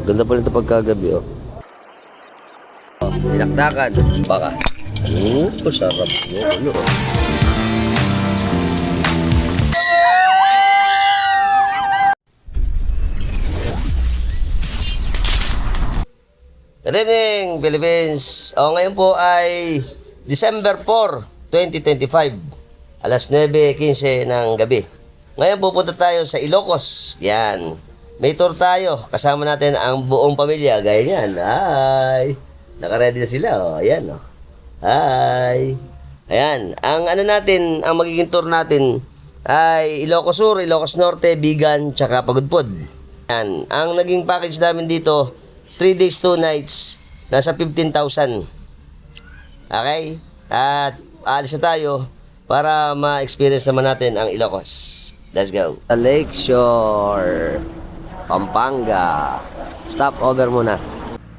Ganda pala ito pagkagabi, oh. Dinakdakan. Baka. Sarap mo. Ano, oh. Good evening, Philippines. Ngayon po ay December 4, 2025. Alas 9:15 ng gabi. Ngayon pupunta tayo sa Ilocos. Yan. May tour tayo. Kasama natin ang buong pamilya. Gaya yan. Hi. Naka-ready na sila. Oh. Ayan. Oh. Hi. Ayan. Ang magiging tour natin ay Ilocos Sur, Ilocos Norte, Bigan, tsaka Pagudpod. Yan. Ang naging package namin dito, 3 days, 2 nights, nasa 15,000. Okay? At aalis na tayo para ma-experience naman natin ang Ilocos. Let's go. Sa Lakeshore, Pampanga. Stop over muna.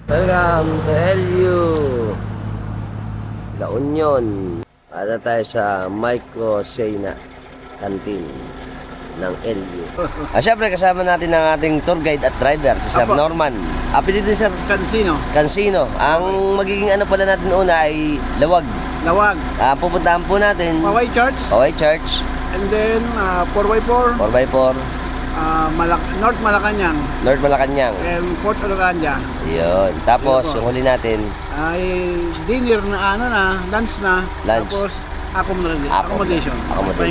Welcome to LU. La Union. Para tayo sa Micro Sena Canteen ng LU. Siyempre kasama natin ang ating tour guide at driver, si Sir Norman. Apelido ni Sir Cansino. Ang magiging ano pala natin una ay Lawag. Pupuntahan po natin Paway Church. And then 4x4. North Malacanang. And Port Olorania. Yun. Tapos yung huli natin ay dinner na lunch na. Lunch. Tapos accommodation. Tapos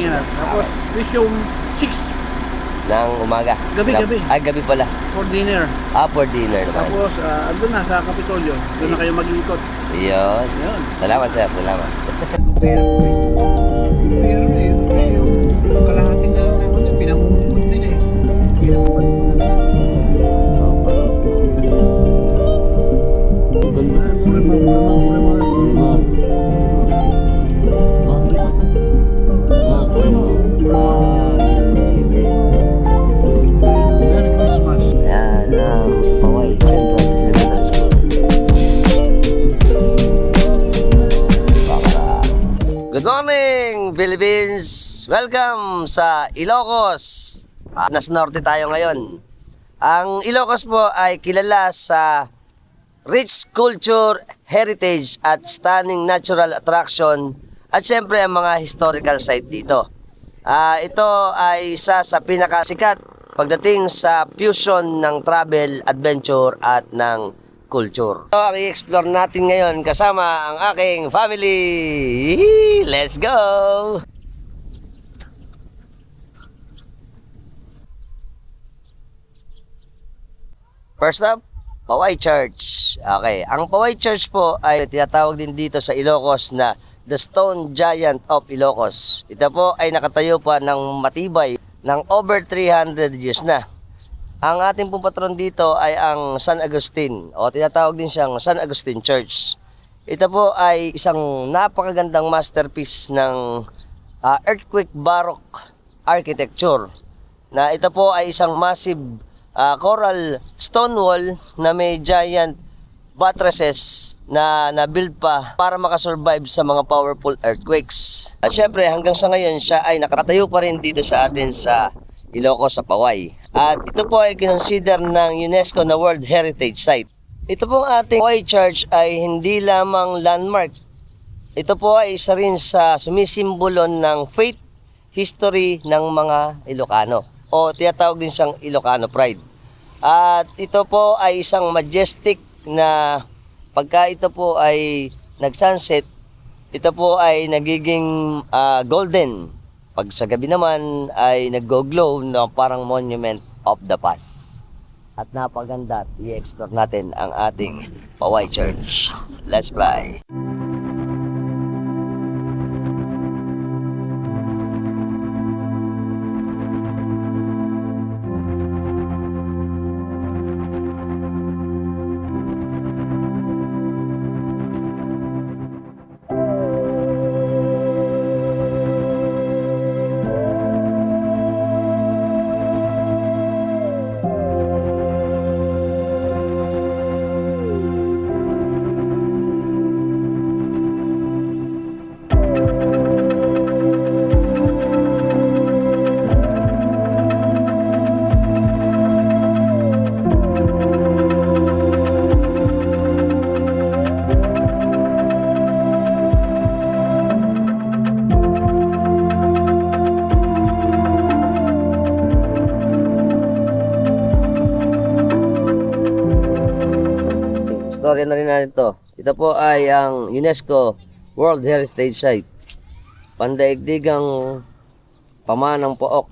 resume 6 ng umaga. Gabi. Ay, gabi pala. For dinner. For dinner naman. Tapos andun na sa Kapitolyo. Doon na kayo mag-iikot. Yun. Salamat, Sir. Salamat. Pero kalahating na lang naman yung pinamumumot nila eh. Merry Christmas. Ayan ang Paway Central Elementary School. Good morning, Philippines! Welcome sa Ilocos. Nasa norte tayo ngayon. Ang Ilocos po ay kilala sa rich culture, heritage at stunning natural attraction at syempre ang mga historical site dito. Ito ay isa sa pinakasikat pagdating sa fusion ng travel, adventure at ng culture. So, ang i-explore natin ngayon kasama ang aking family. Let's go! First up, Paway Church. Okay, ang Paway Church po ay tinatawag din dito sa Ilocos na The Stone Giant of Ilocos. Ito po ay nakatayo pa ng matibay ng over 300 years na. Ang ating pong patron dito ay ang San Agustin o tinatawag din siyang San Agustin Church. Ito po ay isang napakagandang masterpiece ng earthquake baroque architecture. Na ito po ay isang massive coral stone wall na may giant buttresses na na-build pa para makasurvive sa mga powerful earthquakes. At syempre hanggang sa ngayon siya ay nakatayo pa rin dito sa atin sa Ilocos sa Paway. At ito po ay consider ng UNESCO na World Heritage Site. Ito pong ating Paway Church ay hindi lamang landmark. Ito po ay isa rin sa sumisimbolo ng faith, history ng mga Ilocano. O tinatawag din siyang Ilocano Pride. At ito po ay isang majestic na pagka ito po ay nag-sunset, ito po ay nagiging golden. Pag sa gabi naman ay nag-glow na parang monument of the past. At napaganda at i-explore natin ang ating Paway Church. Let's fly! istorya na rin natin ito. Ito po ay ang UNESCO World Heritage Site. Pandaigdigang pamanang pook,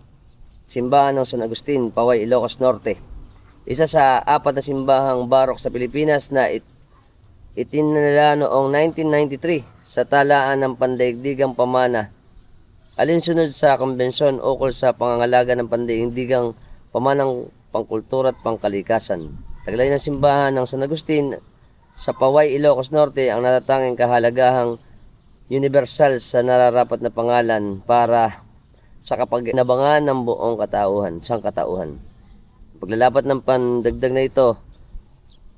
simbahan ng San Agustin, Paway, Ilocos Norte. Isa sa 4 na simbahang barok sa Pilipinas na itinala noong 1993 sa talaan ng pandaigdigang pamana. Alinsunod sa konbensyon ukol sa pangangalaga ng pandaigdigang pamanang pangkultura at pangkalikasan. Taglay ng simbahan ng San Agustin sa Paway, Ilocos Norte ang natatanging kahalagahang universal sa nararapat na pangalan para sa kapaginabangan ng buong sangkatauhan. Paglalapat ng pandagdag na ito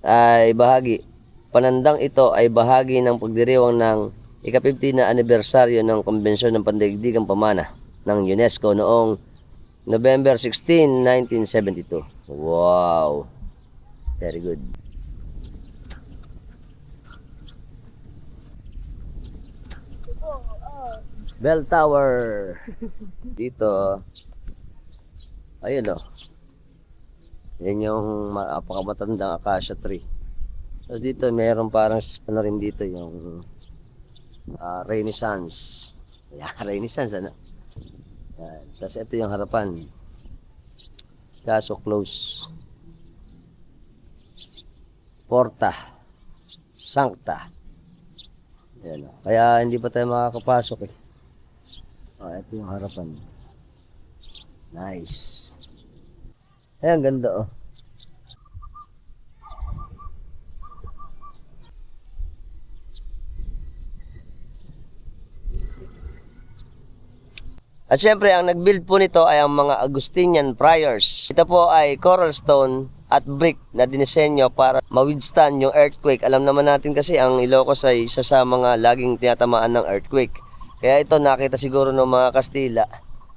ay panandang ito ay bahagi ng pagdiriwang ng ika-50 na anibersaryo ng Konbensyon ng Pandaigdigang Pamana ng UNESCO noong November 16, 1972. Wow! Very good. Bell Tower. Dito. Ayun o. Yan yung napakamatandang acacia tree. Tapos dito mayroon parang ano rin dito yung Renaissance. Yan, Renaissance ano. Yan. Tapos ito yung harapan. Kaso close. Porta. Sancta. Yan o. Kaya hindi pa tayo makakapasok eh. Ito yung harapan. Nice. Ayan, ganda oh. At syempre, ang nag-build po nito ay ang mga Augustinian friars. Ito po ay coral stone at brick na dinisenyo para ma-withstand yung earthquake. Alam naman natin kasi ang Ilocos ay isa sa mga laging tinatamaan ng earthquake. Kaya ito nakita siguro ng mga Kastila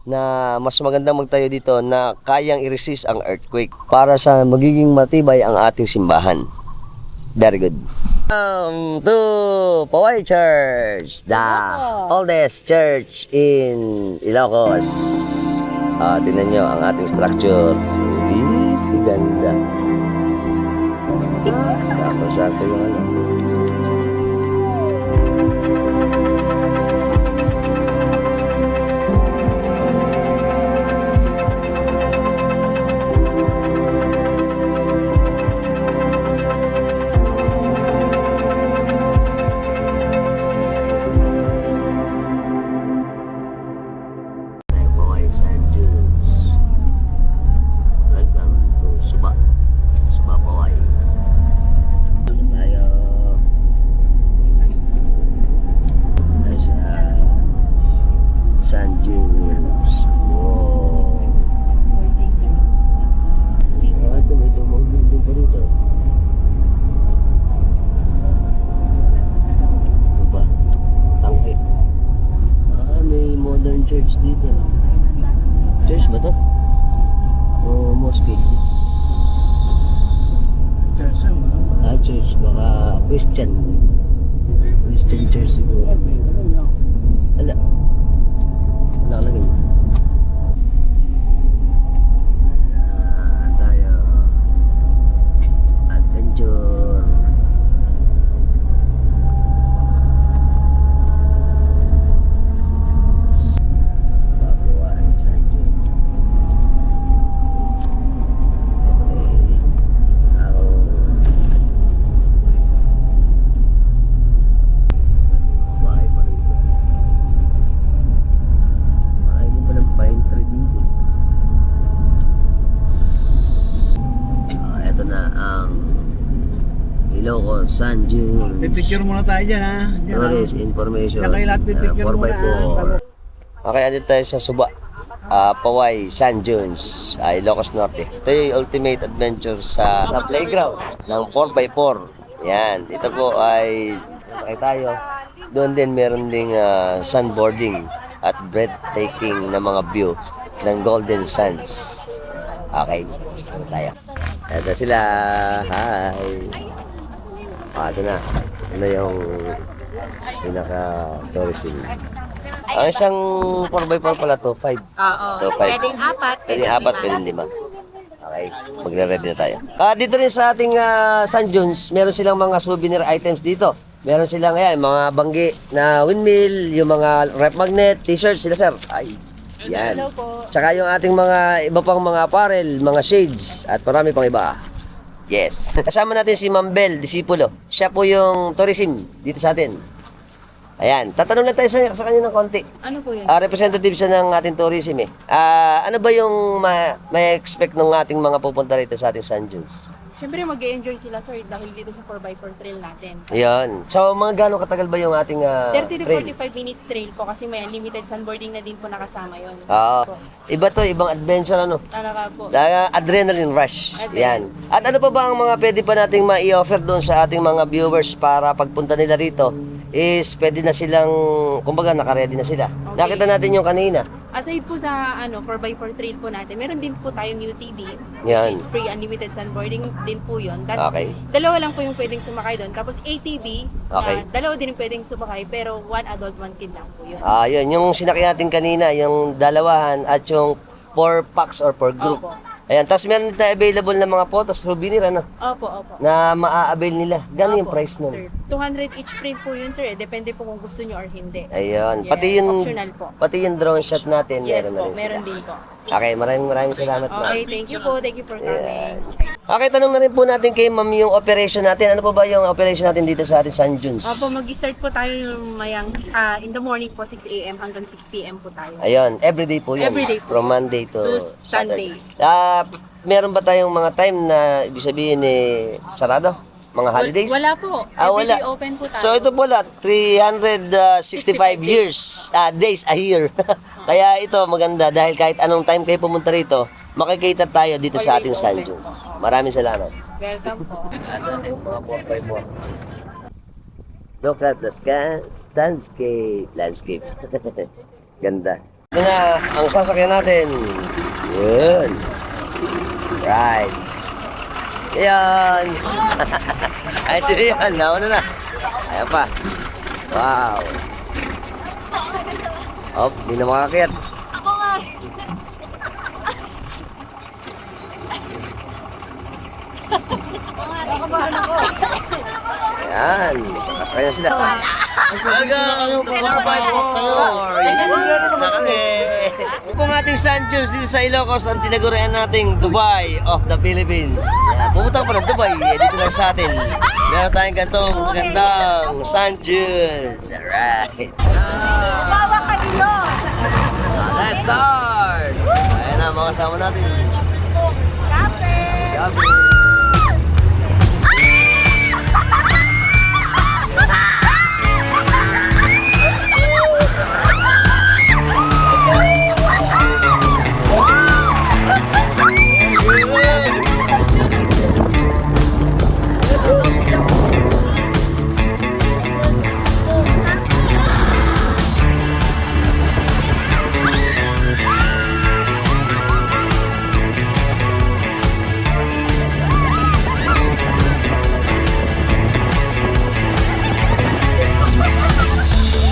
na mas magandang magtayo dito na kayang i-resist ang earthquake para sa magiging matibay ang ating simbahan. Very good. To Paway Church, the oldest church in Ilocos. Tingnan nyo ang ating structure. Ganda. Tapos ito yung ano. San Jules. Wow. Ito may lumang building pa dito. Ano ba? Tangke. May modern church dito. Church ba to? O mosque? Church. Baka Christian. Christian church siguro. Wala. Nakalagay. Tayo. Adventure. Sa Papua, San Juan. Bahay pa rin. Pine tree dito. Ito na ang Ilocos San Juan. Pipicture muna tayo dyan ha. Tourist information. Yan kayo lahat pipicture 4x4. muna ha. Okay, andito tayo sa Suba. Paway, San Juans, Ilocos Norte. Ito yung ultimate adventure sa playground ng 4x4. Yan. Ito po ay tayo. Doon din meron ding sandboarding at breathtaking na mga view ng Golden Sands. Okay, ano tayo? Ito sila. Hi! Ito na. Ano yung pinaka-tourism. Ang isang 4x4 pala to, 5. Oo. To 5. Pwedeng 4, Pwedeng 4, pwedeng 5. Okay. Okay, magre-ready na tayo. Dito rin sa ating San Junes, meron silang mga souvenir items dito. Meron silang mga banggi na windmill, yung mga rep magnet, t-shirt sila sir. Ay, yan. Hello po. Tsaka yung ating mga iba pang mga apparel, mga shades, at marami pang iba. Yes. Kasama natin si Ma'am Bel, disipulo. Siya po yung tourism dito sa atin. Ayan, tatanong lang tayo sa kanya ng konti. Ano po yun? Representative siya ng ating tourism eh. Ano ba yung may expect ng ating mga pupunta rito sa ating San Junes? Siyempre mag-enjoy sila sir dahil dito sa 4x4 trail natin. Ayan. So, mga gano'ng katagal ba yung ating 30 to trail? 45 minutes trail po kasi may unlimited sunboarding na din po nakasama yun. Oo. Iba to, ibang adventure ano. Talaga po. Adrenaline rush. Yan. Adrenaline. At ano pa ba ang mga pwede pa nating ma-i-offer doon sa ating mga viewers para pagpunta nila rito is pwede na silang, kumbaga naka-ready na sila. Okay. Nakita natin yung kanina. Aside po sa 4x4 trail po natin, meron din po tayong UTV, Yan. which is free unlimited sunboarding din po yun. Tapos Okay. dalawa lang po yung pwedeng sumakay doon. Tapos ATV, Okay. dalawa din yung pwedeng sumakay pero one adult, one kid lang po yun. Yun, yung sinakyan natin kanina, yung dalawahan at yung 4 packs or 4 group. Opo. Ayan, tapos meron din tayo available na mga photos, souvenir ano, Opo. na maa-avail nila. Gano'n yung Opo, price nun? sir. 200 each print po yun sir. Depende po kung gusto nyo or hindi. Ayun, Yes, pati yung optional po. pati yung drone shot natin, Yes meron na po, rin sila. meron din po. Okay, maraming salamat ma'am. Okay, thank you po. Thank you for coming. Okay, tanong na rin po natin kay ma'am yung operation natin. Ano po ba yung operation natin dito sa ating San Junes? Opo, mag-start po tayo yung in the morning po, 6 a.m. hanggang 6 p.m. po tayo. Ayun, everyday po yun. Everyday po. From Monday to To Saturday. Sunday. Meron ba tayong mga time na ibig sabihin sarado? Mga holidays? Wala po. Wala. Everyday open po tayo. So ito po lahat, 365 years, days a year. Kaya ito maganda dahil kahit anong time kayo pumunta rito, makikita tayo dito sa ating Always San open. Junes. Maraming salamat. Welcome po. Mga 4x4. Look at the landscape. Ganda. Ito na ang sasakyan natin. Yun. Right. Ayan. Ay, sino yan? Nauna na. Ayan pa. Wow. Oh, hindi na makakit. Ako nga. Nakabahan ako. Ayan. Kasakay na sila. Welcome to 4x4. Na kami. Ito ang ating San Junes dito sa Ilocos, ang tinagurian nating Dubai of the Philippines. Yan. Pumunta pa ng Dubai, dito lang sa atin. Meron tayong gantong magandang San Junes. Alright. Let's start! Ayan na, mga kasama natin. Gabi!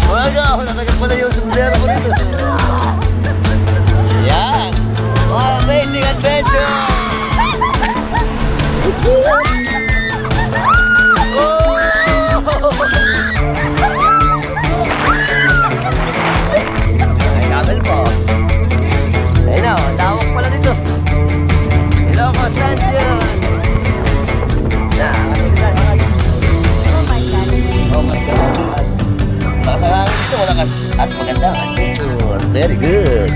Wow, natagal pala yung sombrero ko rito. Yan! Wow, amazing adventure! Ay, kabel po. Ayun na, lawak pala dito. Ilocos, San Junes. Oh my God. Lakas ang hangin dito, malakas at maganda ang adventure. Very good.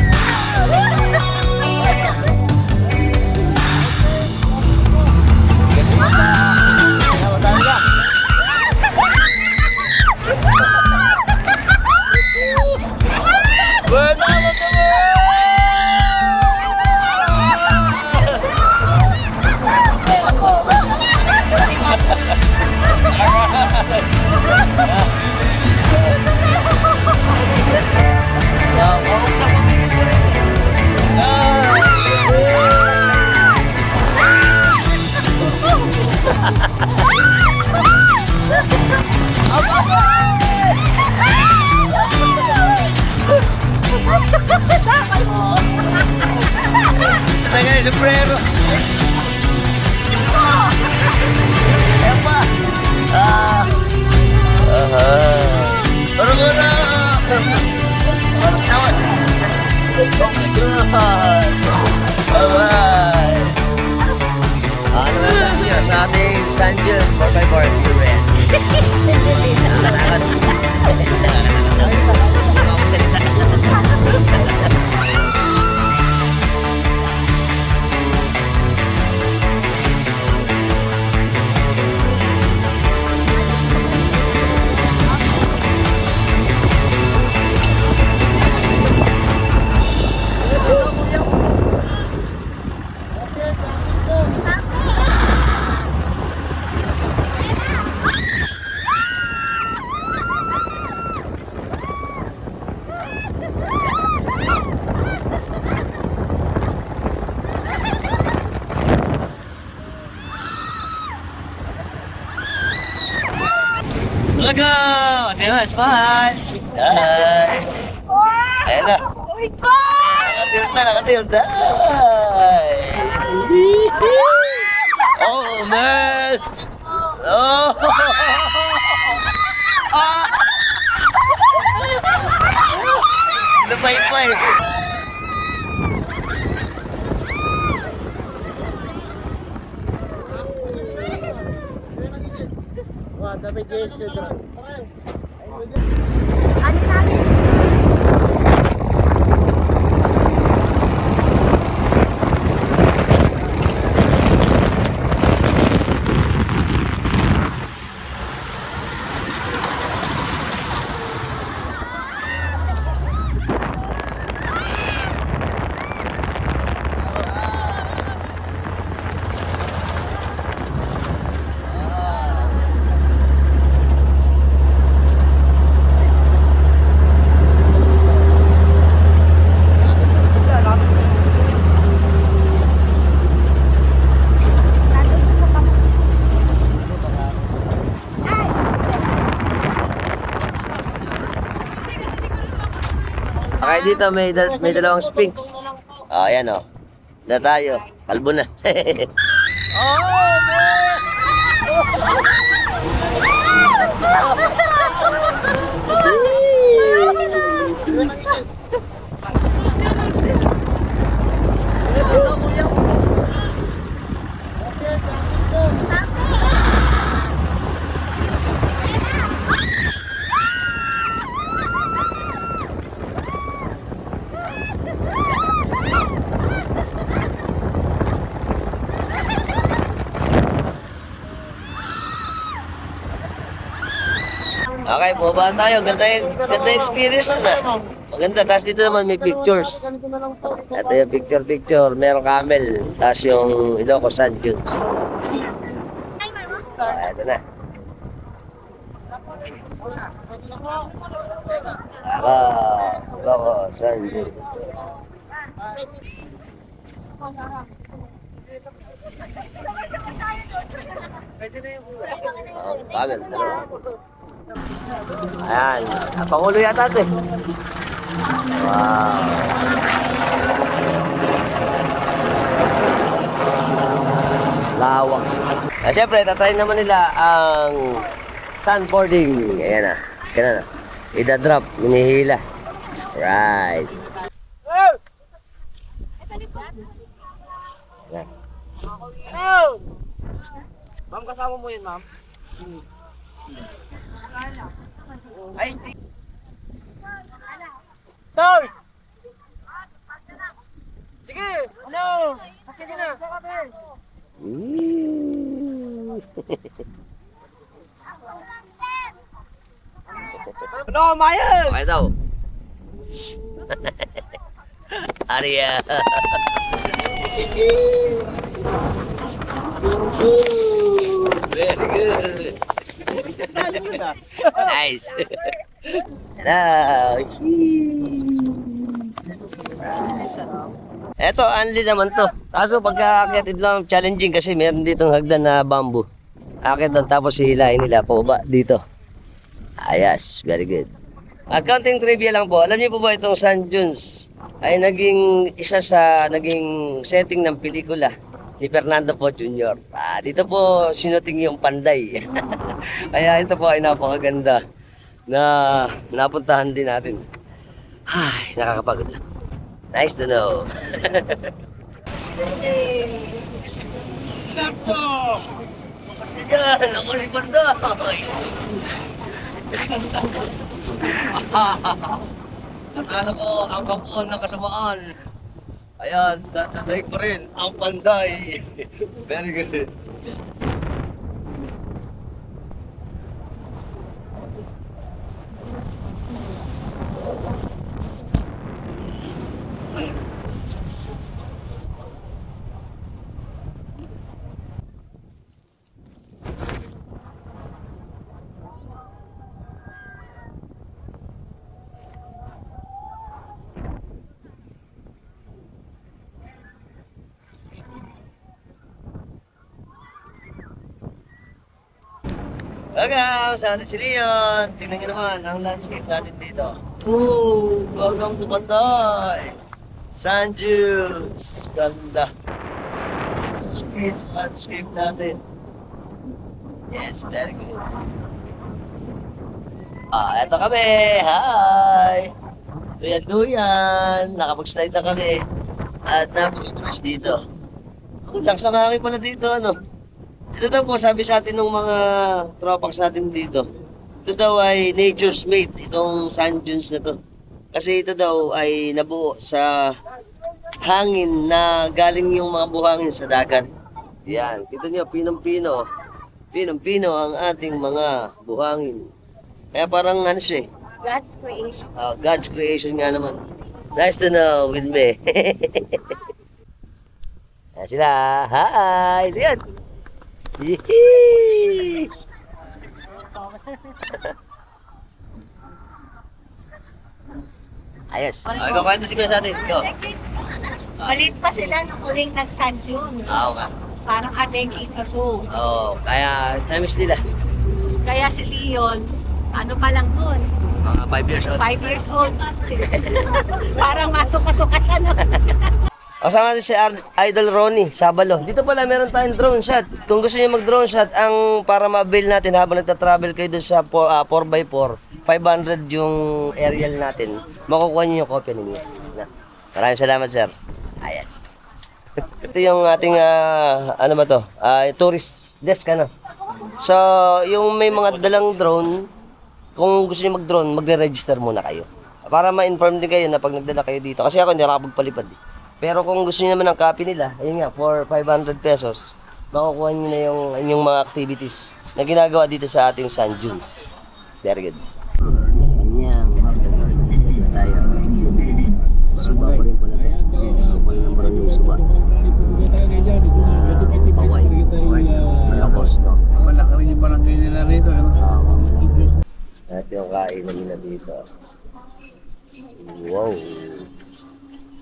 Tagal yung sombrero. Tawad! Oh my God! Alright! Ano ba sabi niyo sa ating San Jun 4x4 experience? Nakakatawa. Hindi ako magsalita. Look out! Di ba? Smiles! Ay! Ayan na! Oh my God! Nakatilt na! Nakatilt na! Ay! Oh, man! Oh! Ah! Lumay-pay! Okay, dito may dalawang Sphinx. Oh, ayan oh. Na tayo. Kalbo na. Oh, man! Okay, bumaba tayo. Ganda yung experience na. Maganda. Tapos dito naman may pictures. Ito yung picture. Meron camel. Tapos yung Ilocos Sand Dunes. Ito na. Ilocos Sand Dunes. Camel. Ayan. Pangulo yata ito eh. Wow. Lawak. Siyempre, tatry naman nila ang sandboarding. Ayan na. Ganun na. Ida-drop. Minihila. Right. Ayan. Ma'am, kasama mo yun, ma'am? Ay, Tol! Sige! Ano? Sige na! Ano, Mayan? Okay daw. Arya. Very good. Nice. Hello. Eto, only naman to. Kaso pagka-akit ito lang challenging kasi meron ditong hagdan na bamboo. Akit doon tapos hihilahin nila pababa dito. Yes, very good. At counting trivia lang po, alam niyo po ba itong Sand Dunes ay naging isa sa naging setting ng pelikula ni Fernando Po Jr. Dito po sinuting yung Panday. Kaya ito po ay napakaganda. na napuntahan din natin. Ay, nakakapagod lang. Nice to know. Sakto! Bukas ka dyan! Ako si Panday! Akala ko ang kapuan ng kasamaan. Ayan, dadaig pa rin ang Panday. Very good. Welcome sa atin si Leon. Tingnan nyo naman ang landscape natin dito. Oh, welcome to Panday. Sand dunes. Ganda. Okay, landscape natin. Yes, very good. Eto kami. Hi! Duyan-duyan. Nakapag-slide na kami. At napaka-fresh dito. Ako lang sa kami pala dito, ano? Ito daw po, sabi sa atin ng mga tropax natin dito. Ito daw ay nature's made, itong sand dunes na to. Kasi ito daw ay nabuo sa hangin na galing yung mga buhangin sa dagat. Yan, kita nyo, pinong-pino. Pinong-pino ang ating mga buhangin. Kaya parang ano siya God's creation. God's creation nga naman. Nice to know with me. Ayan sila. Hi! Diyan. Yee! Ayos. Ikaw kwento si Kuya sa atin. Go. Malit pa sila nung huling nag-sand dunes. Oo nga. Parang a decade ago. Oo, kaya na-miss nila. Kaya si Leon, ano pa lang nun? Mga 5 years old. 5 years old. Parang masuka-suka siya no? Kasama natin si Idol Ronnie Sabalo. Dito pala meron tayong drone shot. Kung gusto niyo mag-drone shot, ang para ma-avail natin habang nagta-travel kayo doon sa 4x4, 500 yung aerial natin. Makukuha niyo yung kopya ninyo. Maraming salamat, sir. Ayos. Ito yung ating, ano ba to? Tourist desk, ano? So, yung may mga dalang drone, kung gusto niyo mag-drone, magre-register muna kayo. Para ma-inform din kayo na pag nagdala kayo dito. Kasi ako hindi nakapagpalipad. Pero kung gusto niyo naman ng copy nila, ayun nga, for 500 pesos, makukuha niyo na yung inyong mga activities na ginagawa dito sa ating sand dunes. Very good. Kanyang dito tayo. Suba pa rin pala ito. So, pala ng barangay Suba. Paway. Ilocos, no? Malaki rin yung barangay nila rito. Ano? Malaki. At yung kainan nila dito. Wow!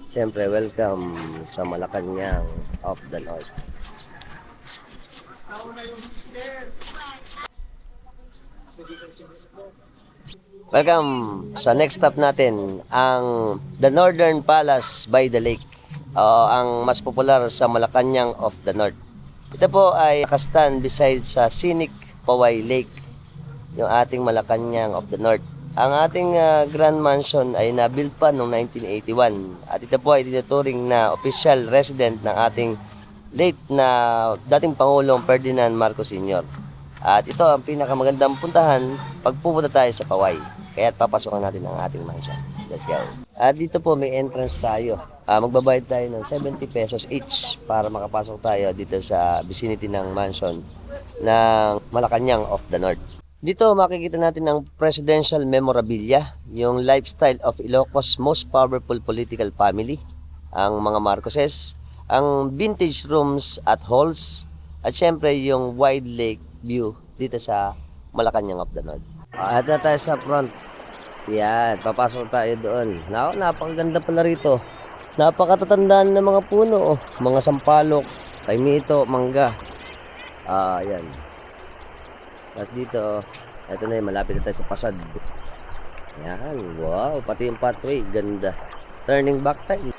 Siyempre, welcome sa Malacanang of the North. Welcome sa next stop natin, ang The Northern Palace by the Lake. Ang mas popular sa Malacanang of the North. Ito po ay nakastand beside sa scenic Poway Lake, yung ating Malacanang of the North. Ang ating Grand Mansion ay nabuild pa noong 1981 at ito po ay tinuturing na official resident ng ating late na dating Pangulong Ferdinand Marcos Sr. At ito ang pinakamagandang puntahan pag pupunta tayo sa Poway. Kaya't papasokan natin ang ating mansion. Let's go. At dito po may entrance tayo. Magbabayad tayo ng 70 pesos each para makapasok tayo dito sa vicinity ng mansion ng Malacanang of the North. Dito makikita natin ang presidential memorabilia, yung lifestyle of Ilocos most powerful political family, ang mga Marcoses, ang vintage rooms at halls, at syempre yung wide lake view dito sa Malacanang of the North. At na tayo sa front. Yan, papasok tayo doon. Napakaganda pala rito. Napakatatandaan ng mga puno, mga sampalok, taimito, mangga. Yan. Tapos dito, ito na yun, malapit na tayo sa Pasad. Yan, wow, pati yung pathway, ganda. Turning back time.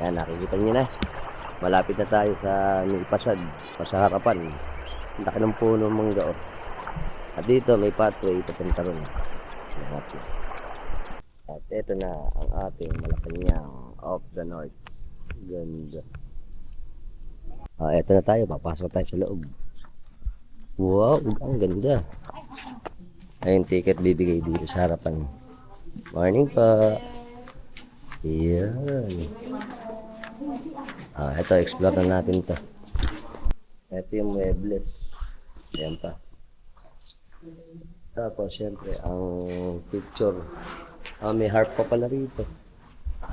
Yan, nakikita nyo na. Malapit na tayo sa Pasad, sa harapan Laki ng puno ng mangga, oh. At dito, may pathway papunta ron. At ito na ang ating Malacanang of the North. Ganda. Eto na tayo. Papasok tayo sa loob. Wow, ang ganda. Ayun, ticket bibigay dito sa harapan. Morning pa. Yan. Ito, explore na natin to. Ito yung muebles. Ayan pa. Tapos, syempre, ang picture. May harp pa pala rito.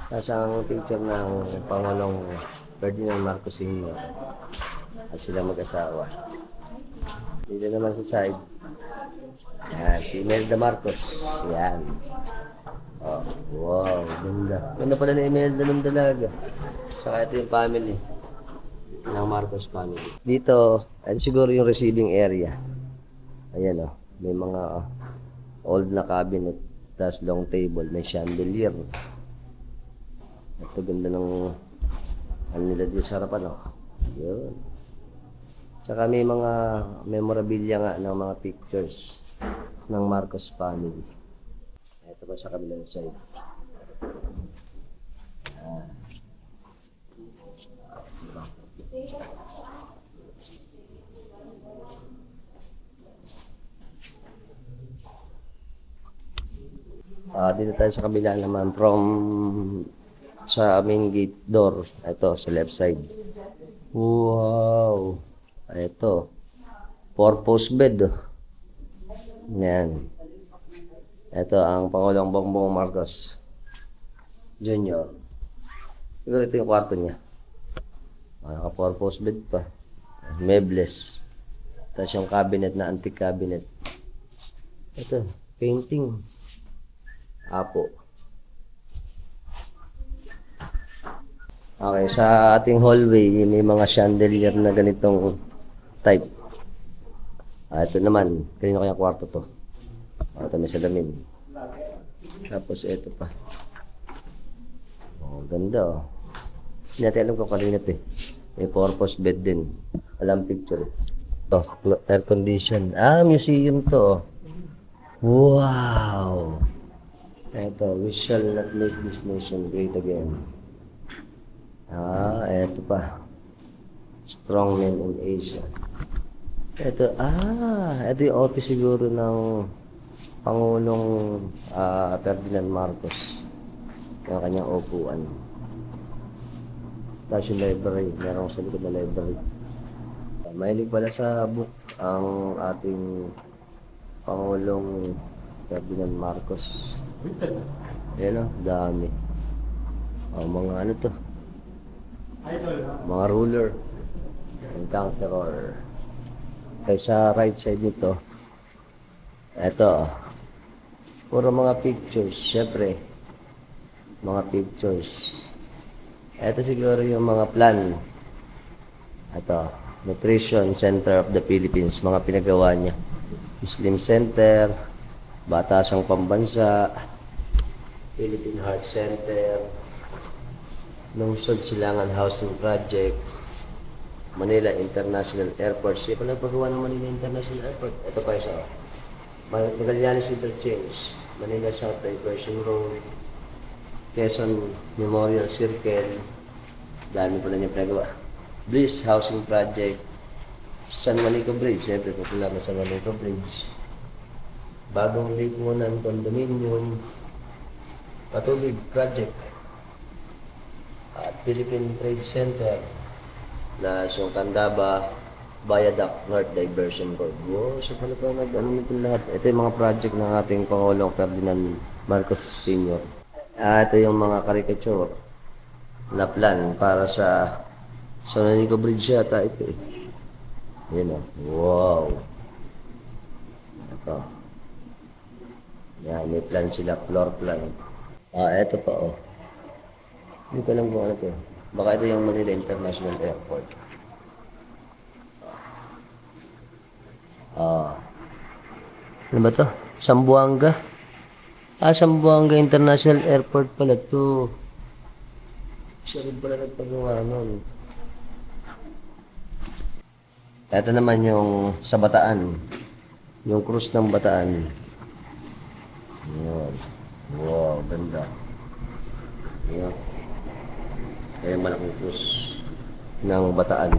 Tapos ang picture ng Pangulong Ferdinand Marcos Sr. At sila mag-asawa. Dito naman sa side. Si Imelda Marcos. Yan. Oh, wow, ganda. Ganda pala ni Imelda ng dalaga. Saka ito yung family ng Marcos family. Dito, siguro yung receiving area. Ayan oh, may mga old na cabinet. Tapos long table, may chandelier. Ito ganda ng ano nila dito sa harapan oh. Yun. Tsaka may mga memorabilia nga ng mga pictures ng Marcos family. Ito pa sa kabilang side. Dito tayo sa kabila naman from sa main gate door. Ito sa left side. Wow. Ito. 4-post bed. Yan. Ito ang Pangulong Bongbong Marcos Jr. Siguro ito yung kwarto niya. Naka 4-post bed pa. Mebles. Tapos yung cabinet na antique cabinet. Ito. Painting. Apo. Okay, sa ating hallway, may mga chandelier na ganitong type. Ito naman, kanino kaya kwarto to? Ito may salamin. Tapos ito pa. Oh, ganda oh. Hindi natin alam kung kanino ito eh. May purpose bed din. Alam picture. Ito, air condition. Museum to oh. Wow! Ito, we shall not make this nation great again. Ito pa. Strong men in Asia. Ito yung office siguro ng Pangulong Ferdinand Marcos. Yung kanyang upuan. Tapos yung library. Meron sa likod na library. Mahilig pala sa book ang ating Pangulong Ferdinand Marcos. Ayan o, dami. Mga ano to? Mga ruler. And conqueror. Kaya sa right side nito, eto, puro mga pictures. Siyempre, mga pictures. Eto siguro yung mga plan. Eto, Nutrition Center of the Philippines. Mga pinagawa niya. Muslim Center, Batasang Pambansa, Philippine Heart Center, Lungsod Silangan Housing Project, Manila International Airport. Siya pala paggawa ng Manila International Airport. Ito pa isa. Magallanes Interchange, Manila South Diversion Road, Quezon Memorial Circle. Dami pala niya pinagawa. Bliss Housing Project, San Juanico Bridge. Siyempre, popular na San Juanico Bridge. Bagong Lipunan Condominium, Patulig Project, at Philippine Trade Center, na yung Candaba, Viaduct North Diversion Road. Wow, siya pala pa nag-ano nito lahat. Ito yung mga project ng ating Pangulong Ferdinand Marcos Sr. Ito yung mga caricature na plan para sa San Juanico Bridge yata ito eh. Yan o. Wow. Ito. Yan, may plan sila, floor plan. Ito pa oh. Hindi ko alam kung ano to. Baka ito yung Manila International Airport. Ano ba to? Zamboanga. Zamboanga International Airport pala to. Siya rin pala nagpagawa nun. Ito naman yung sa Bataan. Yung krus ng Bataan. Yun. Wow, ganda. Yun. Kaya malaking krus ng Bataan.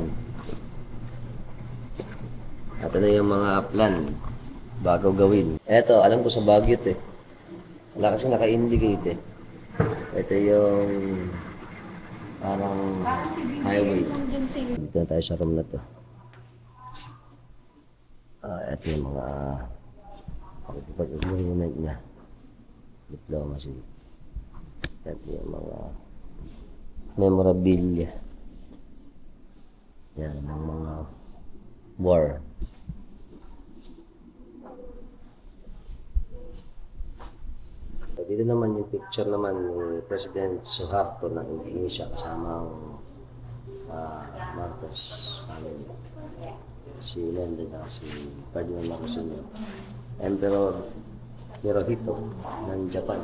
Ito na yung mga plan bago gawin. Ito, alam ko sa Baguio eh. Wala kasi naka-indicate eh. Ito yung parang highway. Dito na tayo sa room na to. Ito yung mga pag-agreement niya. Diplomacy. Ito yung mga memorabilia. Yan, ng mga war. Dito naman yung picture naman ni President Suharto ng Indonesia kasama ang Marcos family. Si Lenda at si Ferdinand Marcos Sr. Emperor Hirohito ng Japan.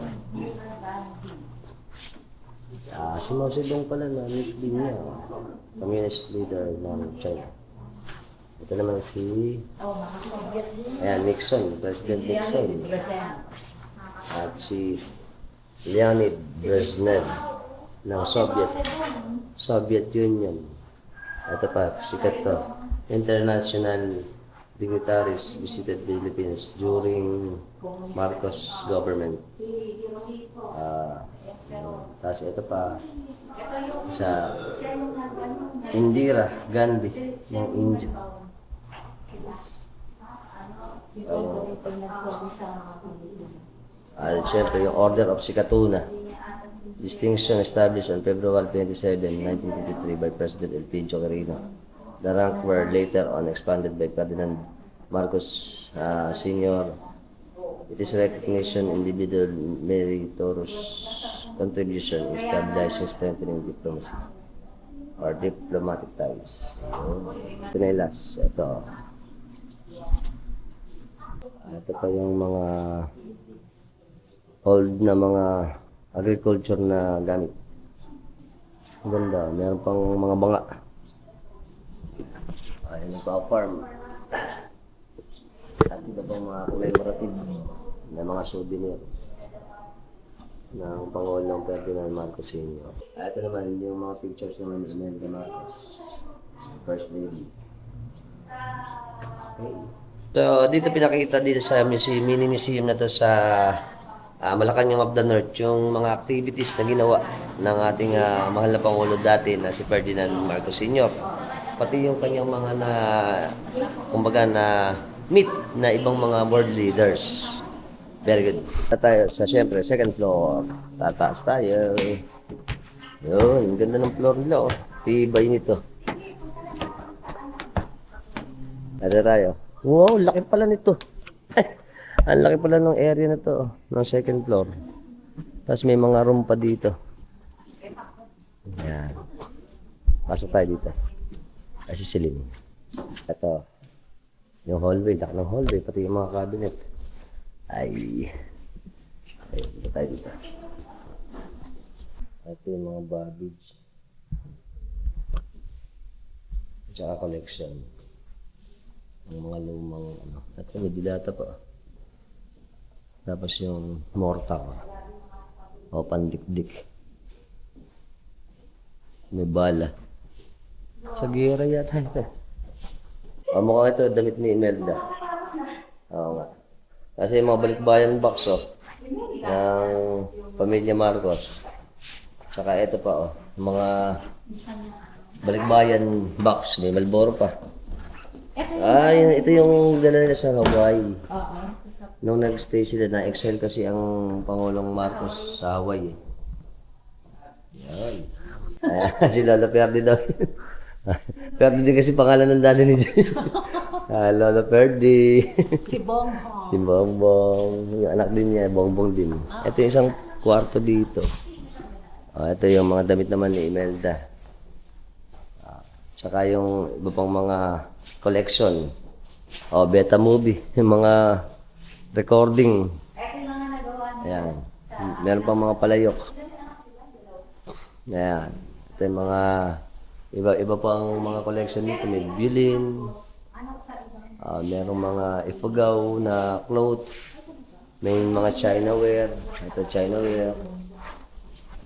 Si Mao Zedong pala na meet din niya. Communist leader ng China. Ito naman si Nixon, President Nixon. At si Leonid Brezhnev ng Soviet Union. Ito pa, sikat to. International dignitaries visited Philippines during Marcos government. Tapos ito pa, sa Indira Gandhi ng India. At syempre, yung Order of Sikatuna. Distinction established on February 27, 1953 by President Elpidio Quirino. The rank were later on expanded by Ferdinand Marcos Sr. It is recognition individual meritorious contribution in stabilizing, strengthening diplomacy or diplomatic ties. Pinelas, ito. Ito pa yung mga old na mga agriculture na gamit. Ang ganda. Meron pang mga banga. Ay, nagpa-farm. At iba pang mga commemorative na mga souvenir ng Pangulong Ferdinand Marcos Sr. Ito naman yung mga pictures naman ni Imelda Marcos, First Lady. Okay. So, dito pinakita dito sa museum, mini museum na to sa Malacanang of the North, yung mga activities na ginawa ng ating mahal na Pangulo dati na si Ferdinand Marcos Sr. Pati yung kanyang mga kumbaga meet na ibang mga world leaders. Very good. Tayo sa siyempre, second floor. Tataas tayo. Yun, ang ganda ng floor nila. Tibay nito. Tara tayo. Wow, laki pala nito. Ang laki pala ng area na to, ng second floor. Tapos may mga room pa dito. Ayan. Pasok tayo dito. Kasi silin. Ito. Yung hallway, laki ng hallway, pati yung mga cabinet. Ay, dito tayo dito. Ito yung mga baggage. Tsaka collection. Yung mga lumang ano. Ito may dilata pa. Tapos yung mortar o pandikdik. May bala. Sa gira yata ito. Mukhang ito, damit ni Imelda. Oo nga. Kasi yung mga balikbayan box ng pamilya Marcos. Tsaka ito pa mga balikbayan box. May Marlboro pa. Ito yung dala nila sa Hawaii. Nung nag-stay sila, na-exile kasi ang Pangulong Marcos sa Hawaii. Yan. Si Lola Ferdi daw. Ferdi din kasi pangalan ng daddy ni Jay. Lola Ferdi. Si Bongbong. Si Bongbong. Yung anak din niya, Bongbong din. Ito yung isang kwarto dito. Ito yung mga damit naman ni Imelda. Tsaka yung iba pang mga collection. Beta movie. Yung mga recording. Ayan. Meron pang mga palayok. Ayan. Ito yung mga iba pang mga collection dito. May violin. Merong mga ifagaw na cloth. May mga Chinaware. Ito Chinaware.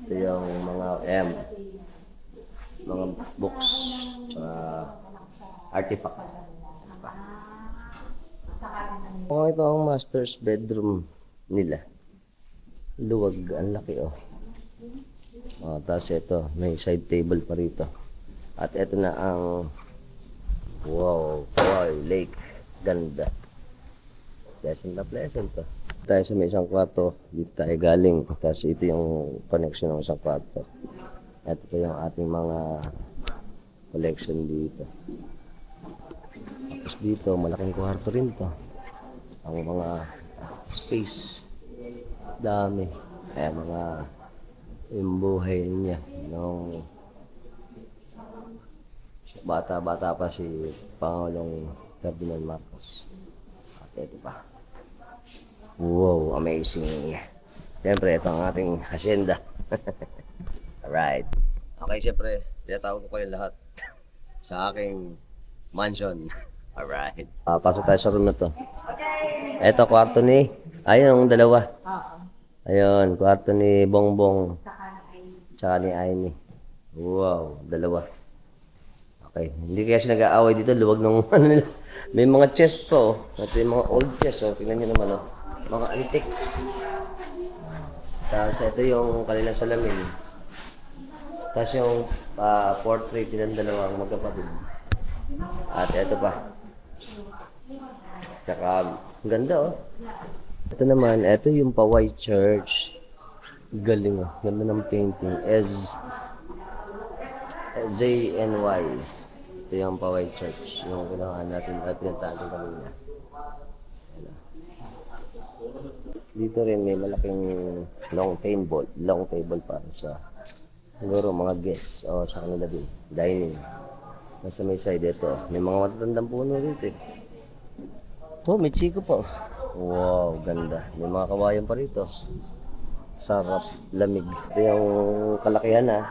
Ito yung mga books. Tsaka artifact. Ito ang master's bedroom nila. Luwag, ang laki tapos ito, may side table pa rito. At ito na ang Kauai Lake. Ganda. Pleasant na pleasant to. Tayo sa may isang kwarto, dito tayo galing. Tapos ito yung connection ng isang kwarto. At ito yung ating mga collection dito. Tapos dito, malaking kwarto rin to. Ang mga space. Dami. Kaya mga yung buhay niya nung bata-bata pa si Pangulong Ferdinand Marcos. At ito pa. Wow, amazing. Siyempre, ito ang ating hacienda. Alright. Okay, siyempre, pinatawag ko kayo lahat sa aking mansion. Alright. Pasok tayo sa room na to. Ito, kwarto ni... Ayun, ang dalawa. Ayun, kwarto ni Bongbong. Tsaka ni Aimee. Wow, dalawa. Okay, hindi kaya siya nag-aaway dito. Luwag ng ano nila. May mga chest po. Ito yung mga old chest. Tingnan nyo naman. Mga antique. Tapos ito yung kanilang salamin. Tapos yung portrait nilang dalawang magkapatid. At ito pa. Tsaka, ang ganda Ito naman, ito yung Poway Church. Galing ganda ng painting. ZNY. Ito yung Poway Church. Yung ginawa natin at pinatalo kanina. Dito rin may malaking long table para sa siguro mga guests o sa kanila din. Dining. Nasa may side ito. May mga matatandang puno rito may chiko pa. Wow, ganda. May mga kawayan pa rito. Sarap, lamig. Ito yung kalakihan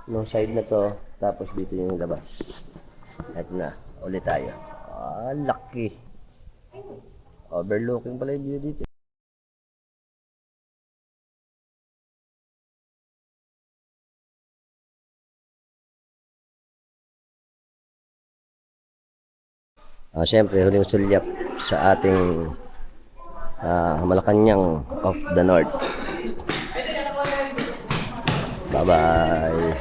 nung side na to. Tapos dito yung labas. Ito na, ulit tayo. Laki. Overlooking pala yung view dito. Siyempre, huling sulyap sa ating Malacanang of the North. Bye-bye.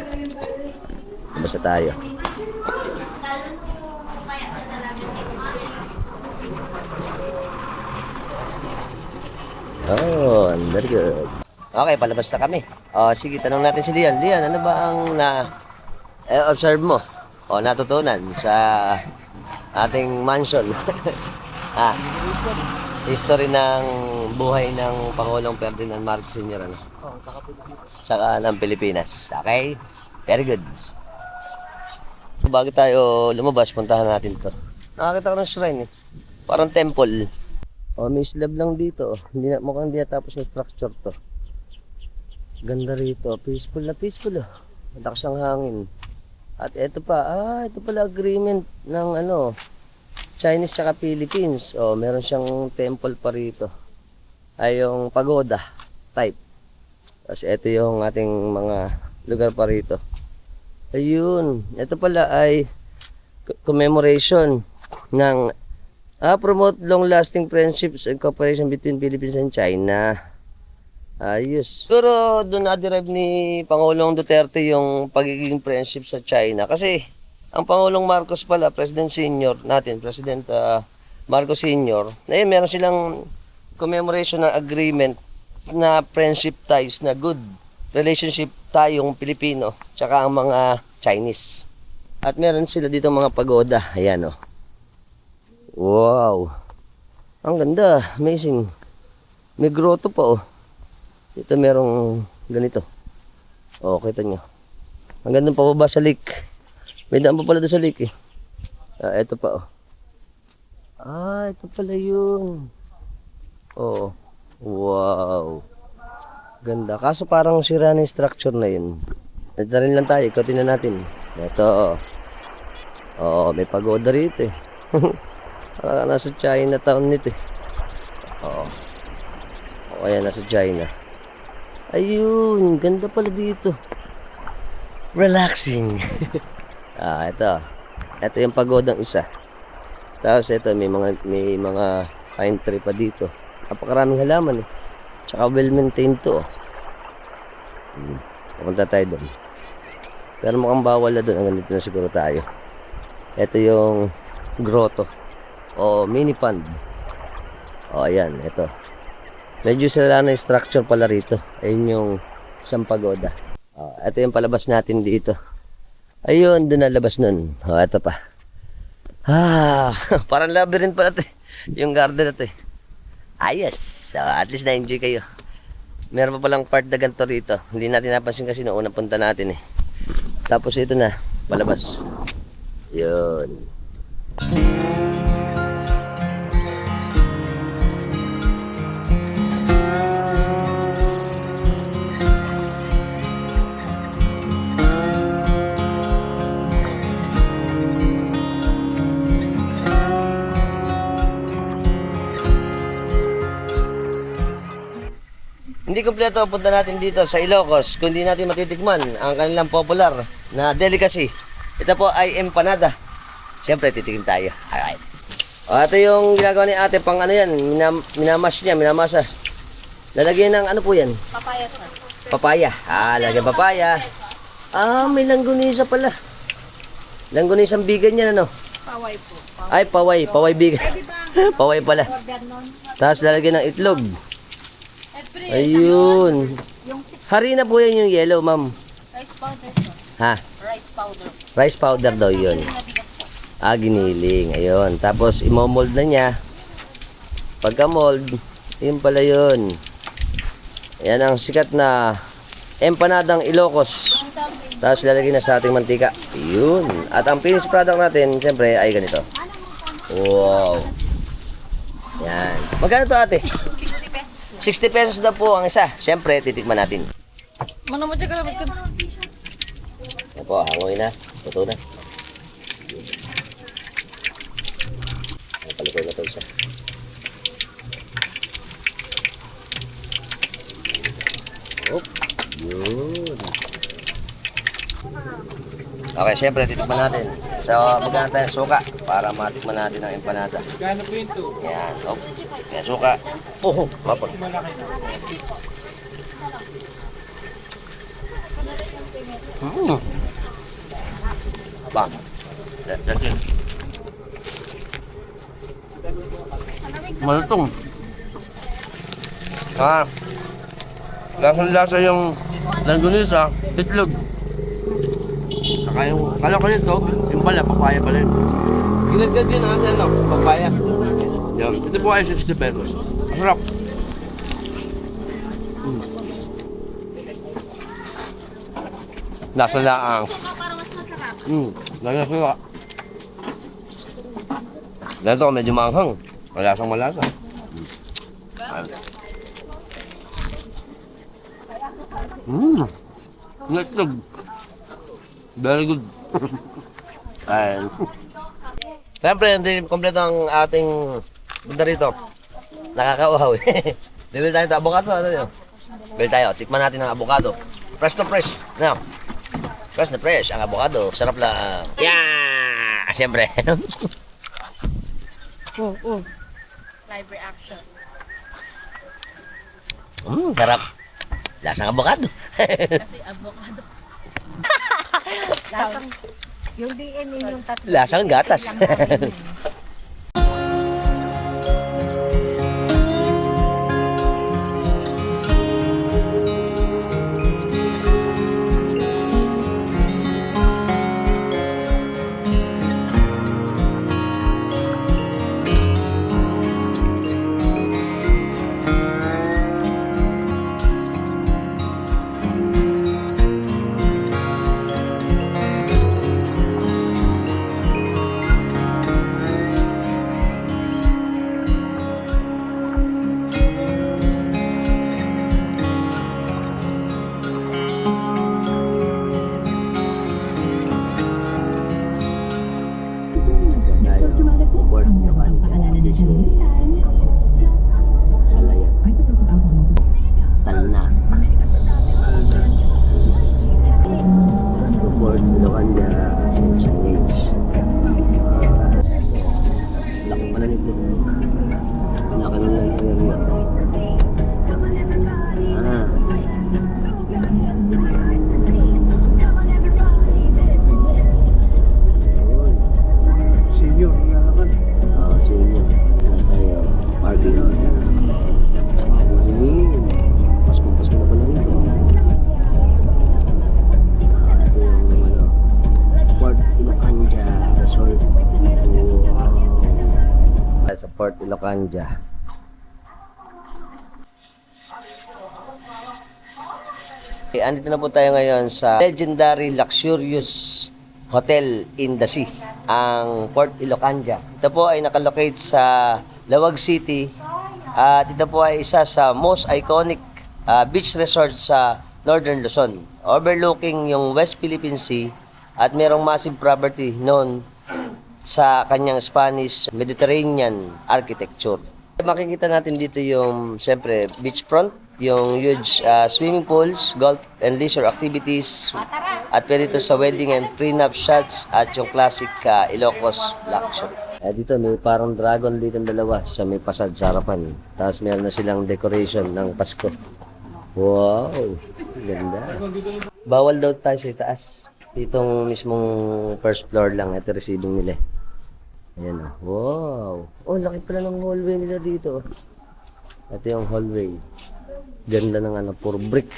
Basta tayo. Very good. Okay, palabas na kami. Sige, tanong natin si Lian. Lian, ano ba ang observe mo o natutunan sa ating mansion? History ng buhay ng Pangulong Ferdinand Marcos Sr. Saka ng Pilipinas. Okay? Very good. So, bago tayo lumabas, puntahan natin to. Nakakita ko ng shrine Parang temple. May slab lang dito. Mukhang hindi natapos ng structure to. Ganda rito. Peaceful na peaceful. Malakas ang hangin. At ito pa, ito pala agreement ng Chinese tsaka Philippines. Meron siyang temple pa rito. Ay yung pagoda type. Tapos ito yung ating mga lugar pa rito. Ayun, ito pala ay commemoration ng promote long-lasting friendships and cooperation between Philippines and China. Ayos. Siguro doon na-derive ni Pangulong Duterte yung pagiging friendship sa China. Kasi ang Pangulong Marcos pala, President Senior natin, President Marcos Senior, meron silang commemoration na agreement na friendship ties, na good relationship tayong Pilipino, tsaka ang mga Chinese. At meron sila dito mga pagoda. Ayan Wow. Ang ganda. Amazing. May grotto pa Dito merong ganito. Kita nyo. Ang ganda pababa sa lake. May daan pa pala doon sa lake ito pa ito pala yun. Wow. Ganda. Kaso parang sira na yung structure na yun. Ito rin lang tayo. Ikutin na natin. Ito. May pagoda rito Nasa Chinatown nito eh. Oo. O kaya nasa China. Ayun, ganda pala dito. Relaxing. Ito. Ito yung pagodang isa. Tapos ito, may mga pine tree pa dito. Napakaraming halaman eh. Tsaka well maintained to. Pupunta tayo doon. Pero mukhang bawal na doon. Hanggang dito na siguro tayo. Ito yung grotto. O mini pond. O ayan, ito. Medyo sila na yung structure pala rito. Ayun yung isang pagoda. Ito yung palabas natin dito. Ayun, doon na labas nun. Ito pa. Parang labyrinth pala ito. Yung garden na ito eh. Ayos. So, at least na-enjoy kayo. Meron pa palang part na ganito rito. Hindi natin napansin kasi noong unang punta natin eh. Tapos ito na, palabas. Yun. Hindi kompleto ang punta natin dito sa Ilocos kung hindi natin matitikman ang kanilang popular na delicacy. Ito po ay empanada. Siyempre, titikim tayo. Alright. Ito yung ginagawa ni ate pang ano yan, minamash niya, minamasa. Lalagyan ng ano po yan? Papaya, sir. Papaya. Lagyan papaya. May langgunisa pala. Langgunisang bigan yan ano? Paway po. Ay, paway. Paway bigan. Paway pala. Tapos lalagyan ng itlog. Ayun. Harina po yan yung yellow, ma'am. Rice powder, sir. Ha? Rice powder. Rice powder daw yun. Nabigas po. Giniling. Ayun. Tapos, imomold na niya. Pagka mold, yun pala yun. Yan ang sikat na empanadang Ilocos. Tapos, lalagay na sa ating mantika. Yun. At ang finished product natin, siyempre, ay ganito. Wow. Yan. Magkano to ate? 60 pesos na po ang isa. Siyempre, titikman natin. Mana mo dyan ka naman. Yan po, hangoy na. Tuto na. Palukoy na ito isa. Oop. Yun. Okay, siyempre, titikman natin. So, magkano tayo ng suka para matikman natin ang empanada. Gano'n po yun to? Yan. Oop. Yan, suka. Mapag. Bang. That's it. Malutong. Lasa yung langgunisa, itlog. Saka yung, kala ko nito, yung pala, papaya pala yun. Ginagad yun natin, ano, papaya. Yan. Ito po ay 60 pesos. Masarap. Lasa laang. Para mas masarap. Lasa suka. Ganito, medyo maanghang. Malasang malasa. Itlog. Very good. Ayan. Siyempre, hindi kompleto ang ating punta rito. Nakakauhaw eh. Bibili tayo ng avocado. Ano yun? Bibili tayo. Tikman natin ang avocado. Fresh to fresh. Ano? Fresh na fresh ang avocado. Sarap lang. Yeah! Siyempre. Live reaction. Sarap. Lasang avocado. Kasi avocado. Lasang, yung DNA yung tatlo. Lasang gatas. Ilocanda signage. Laki pala nito. Laki ng land area. Ah. Senior na naman. So yun. Wala tayo. Parking. Ayun. Pasko na pala rito. Ito yung ano, Port Ilocanda Resort. Wow. Sa Port Ilocanda. Okay, andito na po tayo ngayon sa legendary luxurious hotel in the sea, ang Port Ilocanda. Ito po ay nakalocate sa Lawag City at ito po ay isa sa most iconic beach resort sa Northern Luzon, overlooking yung West Philippine Sea at merong massive property known sa kanyang Spanish Mediterranean architecture. Makikita natin dito yung, siyempre, beachfront, yung huge swimming pools, golf and leisure activities, at pwede ito sa wedding and prenup shots at yung classic Ilocos luxury. Dito may parang dragon dito dalawa sa may pasad sa harapan. Tapos meron na silang decoration ng Pasko. Wow! Ganda. Bawal daw tayo sa itaas. Itong mismong first floor lang. Ito receiving nila. Ayan o. Wow! Oh, laki pala ng hallway nila dito. Ito yung hallway. Ganda ng ano, puro brick.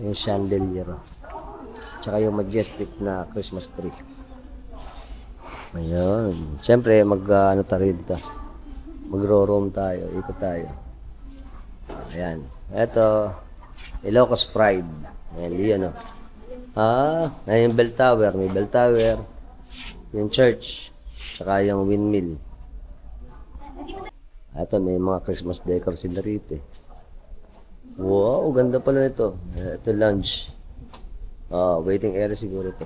Yung chandelier. Tsaka yung majestic na Christmas tree. Ayun. Siyempre, ano tayo dito. Magro-roam tayo. Ikot tayo. Ayan. Ito, Ilocos Pride. Ayan, yun o. Ayan yung bell tower. May bell tower. Yung church. Tsaka yung windmill. Ito, may mga Christmas decor sila rito. Wow, ganda pala nito. Ito, lounge. Waiting area siguro ito.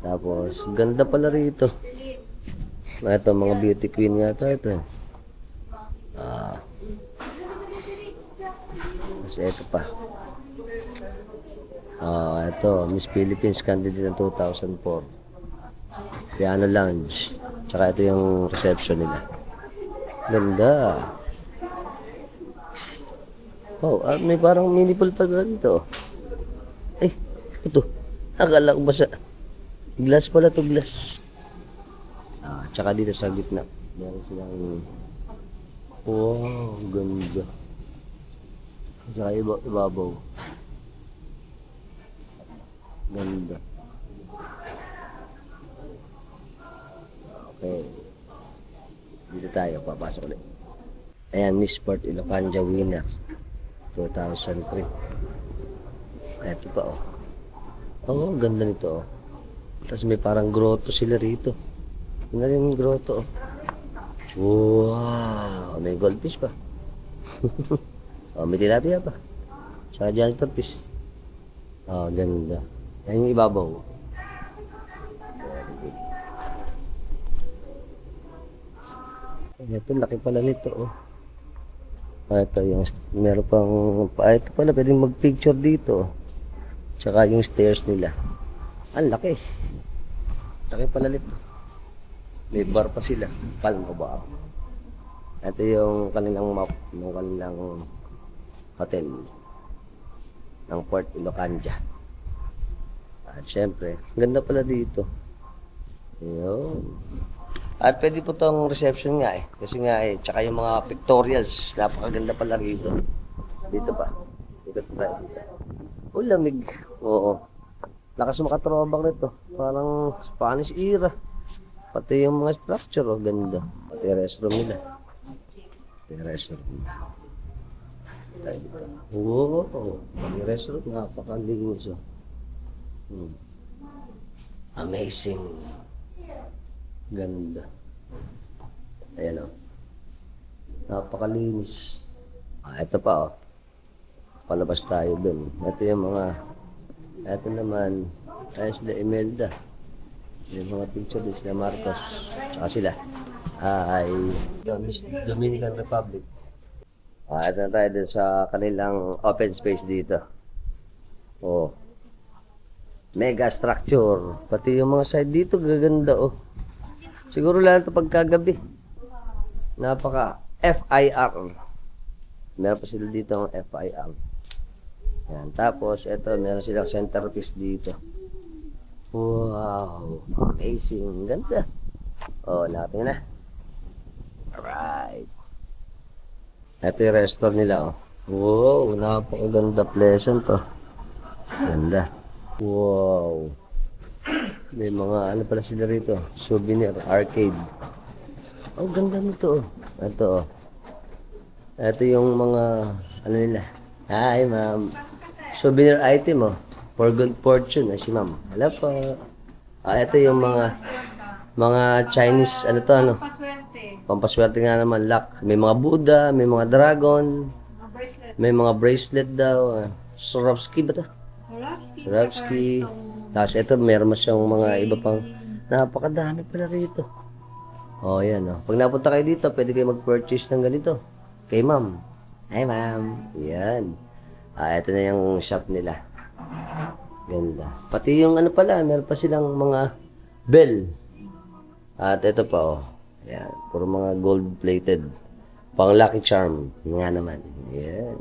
Tapos, ganda pala rito. Ito, mga beauty queen nga ito. Kasi ito pa. Ito, Miss Philippines candidate ng 2004. Piano lounge. Tsaka ito yung reception nila. Ganda. Oh, may parang mini pool pa dito. Ito. Akala ko ba sa glass pala to, glass. Tsaka dito sa gitna. Meron silang wow, ganda. Tsaka ibabaw. Ganda. Okay. Dito tayo, papasok ulit. Ayan, Miss Port Ilocanda winner. 2003. Ito pa oh. Oh, ganda nito oh. Tapos may parang grotto sila rito. Tingnan yung grotto oh. Wow, may goldfish pa. May tilapia pa. Tsaka janitor fish. Ganda. Yan yung ibabaw. Ito, laki pala nito oh. Ito yung meron pang ito pala pwedeng mag-picture dito. Tsaka yung stairs nila. Ang laki. Laki pala nito. May bar pa sila. Palm o ba? Ito yung kanilang map ng kanilang hotel ng Port Ilocanda. At syempre, ganda pala dito. Ayun. At pwede po tong reception nga eh. Kasi nga eh, tsaka yung mga pictorials, napakaganda pala rito. Dito pa. Dito tayo dito. Oh, lamig. Oo. Lakas makatrobang nito. Parang Spanish era. Pati yung mga structure, oh, ganda. Pati yung restroom nila. Pati yung restroom. Oo. Yung restroom, napakalinis, oh. Amazing. Ganda. Ayan o. Napakalinis. Ito pa o. Palabas tayo dun. Ito yung mga, ito naman, ayun sila Imelda. Yung mga picture din sila Marcos. Tsaka sila. Ay, Miss Dominican Republic. Ito na tayo dun sa kanilang open space dito. Oh. Mega structure. Pati yung mga side dito, gaganda oh. Siguro lang ito pagkagabi. Napaka FIR. Meron pa sila dito ang FIR. Yan. Tapos, ito, meron silang centerpiece dito. Wow. Amazing. Ganda. Oh, natin na. Alright. Ito yung restaurant nila oh. Wow, napakaganda. Pleasant oh. Ganda. Wow. May mga ano pala sila rito. Souvenir, arcade. Oh, ganda nito oh. Ito oh. Ito yung mga ano nila. Hi ma'am. Souvenir item oh. For good fortune. Ay si ma'am. Hello po. Ito yung mga Chinese ano to ano. Pampaswerte nga naman. Lock. May mga Buddha. May mga dragon. May mga bracelet daw. Swarovski ba to? Swarovski. Tapos ito, meron mas yung mga iba pang napakadami pala rito. Oh, yan oh. Pag napunta kayo dito, pwede kayo mag-purchase ng ganito. Kay ma'am. Hi ma'am. Yan. Ito na yung shop nila. Ganda. Pati yung ano pala, meron pa silang mga bell. At ito pa oh. Yan. Puro mga gold-plated. Pang Lucky Charm. Nga naman. Yan.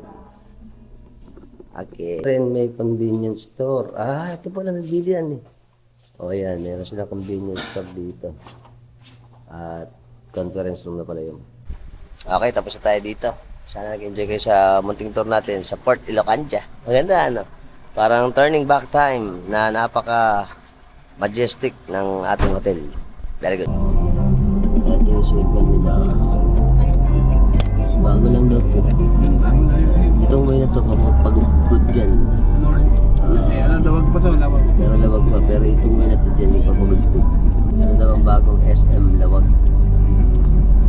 Okay. Ren may convenience store. Ito pala may bilihan eh. O yan, meron silang convenience store dito. At conference room na pala yun. Okay, tapos na tayo dito. Sana nag-enjoy kayo sa munting tour natin sa Port Ilocanja. Maganda ano? Parang turning back time na napaka majestic ng ating hotel. Very good. Ito yung signal nila. Bago lang daw po. Itong way na ito, pag-upload dyan. Ano, lawag pa to, lawag. Pero lawag pa, pero itong way na ito dyan, yung pag-upload. Ano daw ang bagong SM Lawag.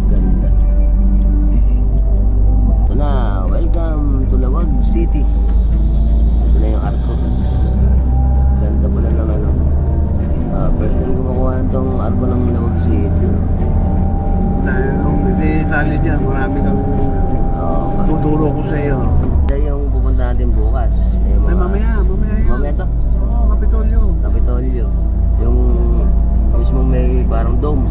Ganda. Ito na, welcome to Lawag City. Ito na yung arko. Ganda pala ng ano. First time ko makuha itong arko ng Lawag City. Dahil kung hindi tali dyan, marami kang tuturo ko sa iyo. Ito yung pupunta natin bukas. Ay, mamaya yan. Mamaya ito? Oo, Kapitolyo. Kapitolyo. Yung mismong may parang dome.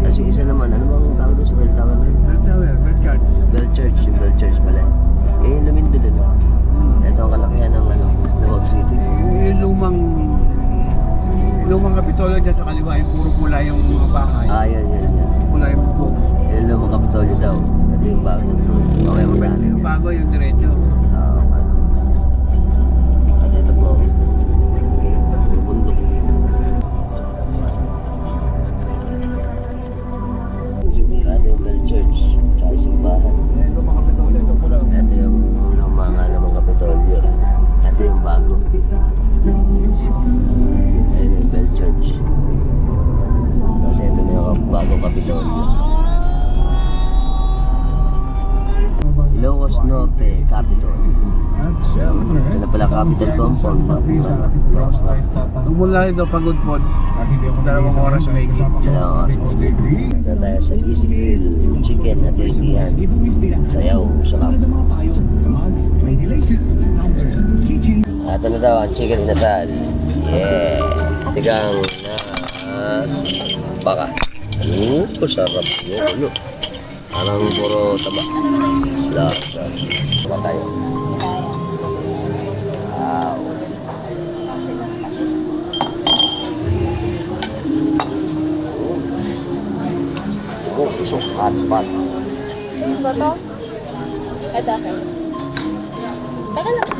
Tapos yung isa naman, ano bang tawag doon sa bell tower na yun? Bell Tower, Bell Church. Bell Church, yung Bell Church pala. Yung lumindol ano. Ito ang kalakihan ng ano, Lawag City. Yung lumang Kapitolyo dyan sa kaliwa, yung puro pula yung mga bahay. Yun. Pula yung bubong. Yung lumang Kapitolyo daw. Ito yung bago. Okay, magdaan. Yung bago, yung diretso. At ito po. Puro bundok. Ito yung Bell Church. Tsaka simbahan. Yung lumang Kapitolyo, ito pula. Ito yung lumang namang Kapitolyo. Ito yung bago. Ayun yung Bell Church. Tapos ito na yung bagong Kapitolyo. Ilocos Norte Capitol. Ito na pala Capital Compound. Ilocos Norte. Nung mula rito, pagod po, 2 oras may higit. Dalawang oras. Ito tayo sa Easy Grill. Chicken at Rikihan. Sayaw sa kamp. Ito na daw ang chicken inasal. Yeah. Tigang na baka. Sarap yun. Parang puro taba. Lasa. Taba tayo. Wow. Usok hotpot. Ba to? Ito ako. Teka lang.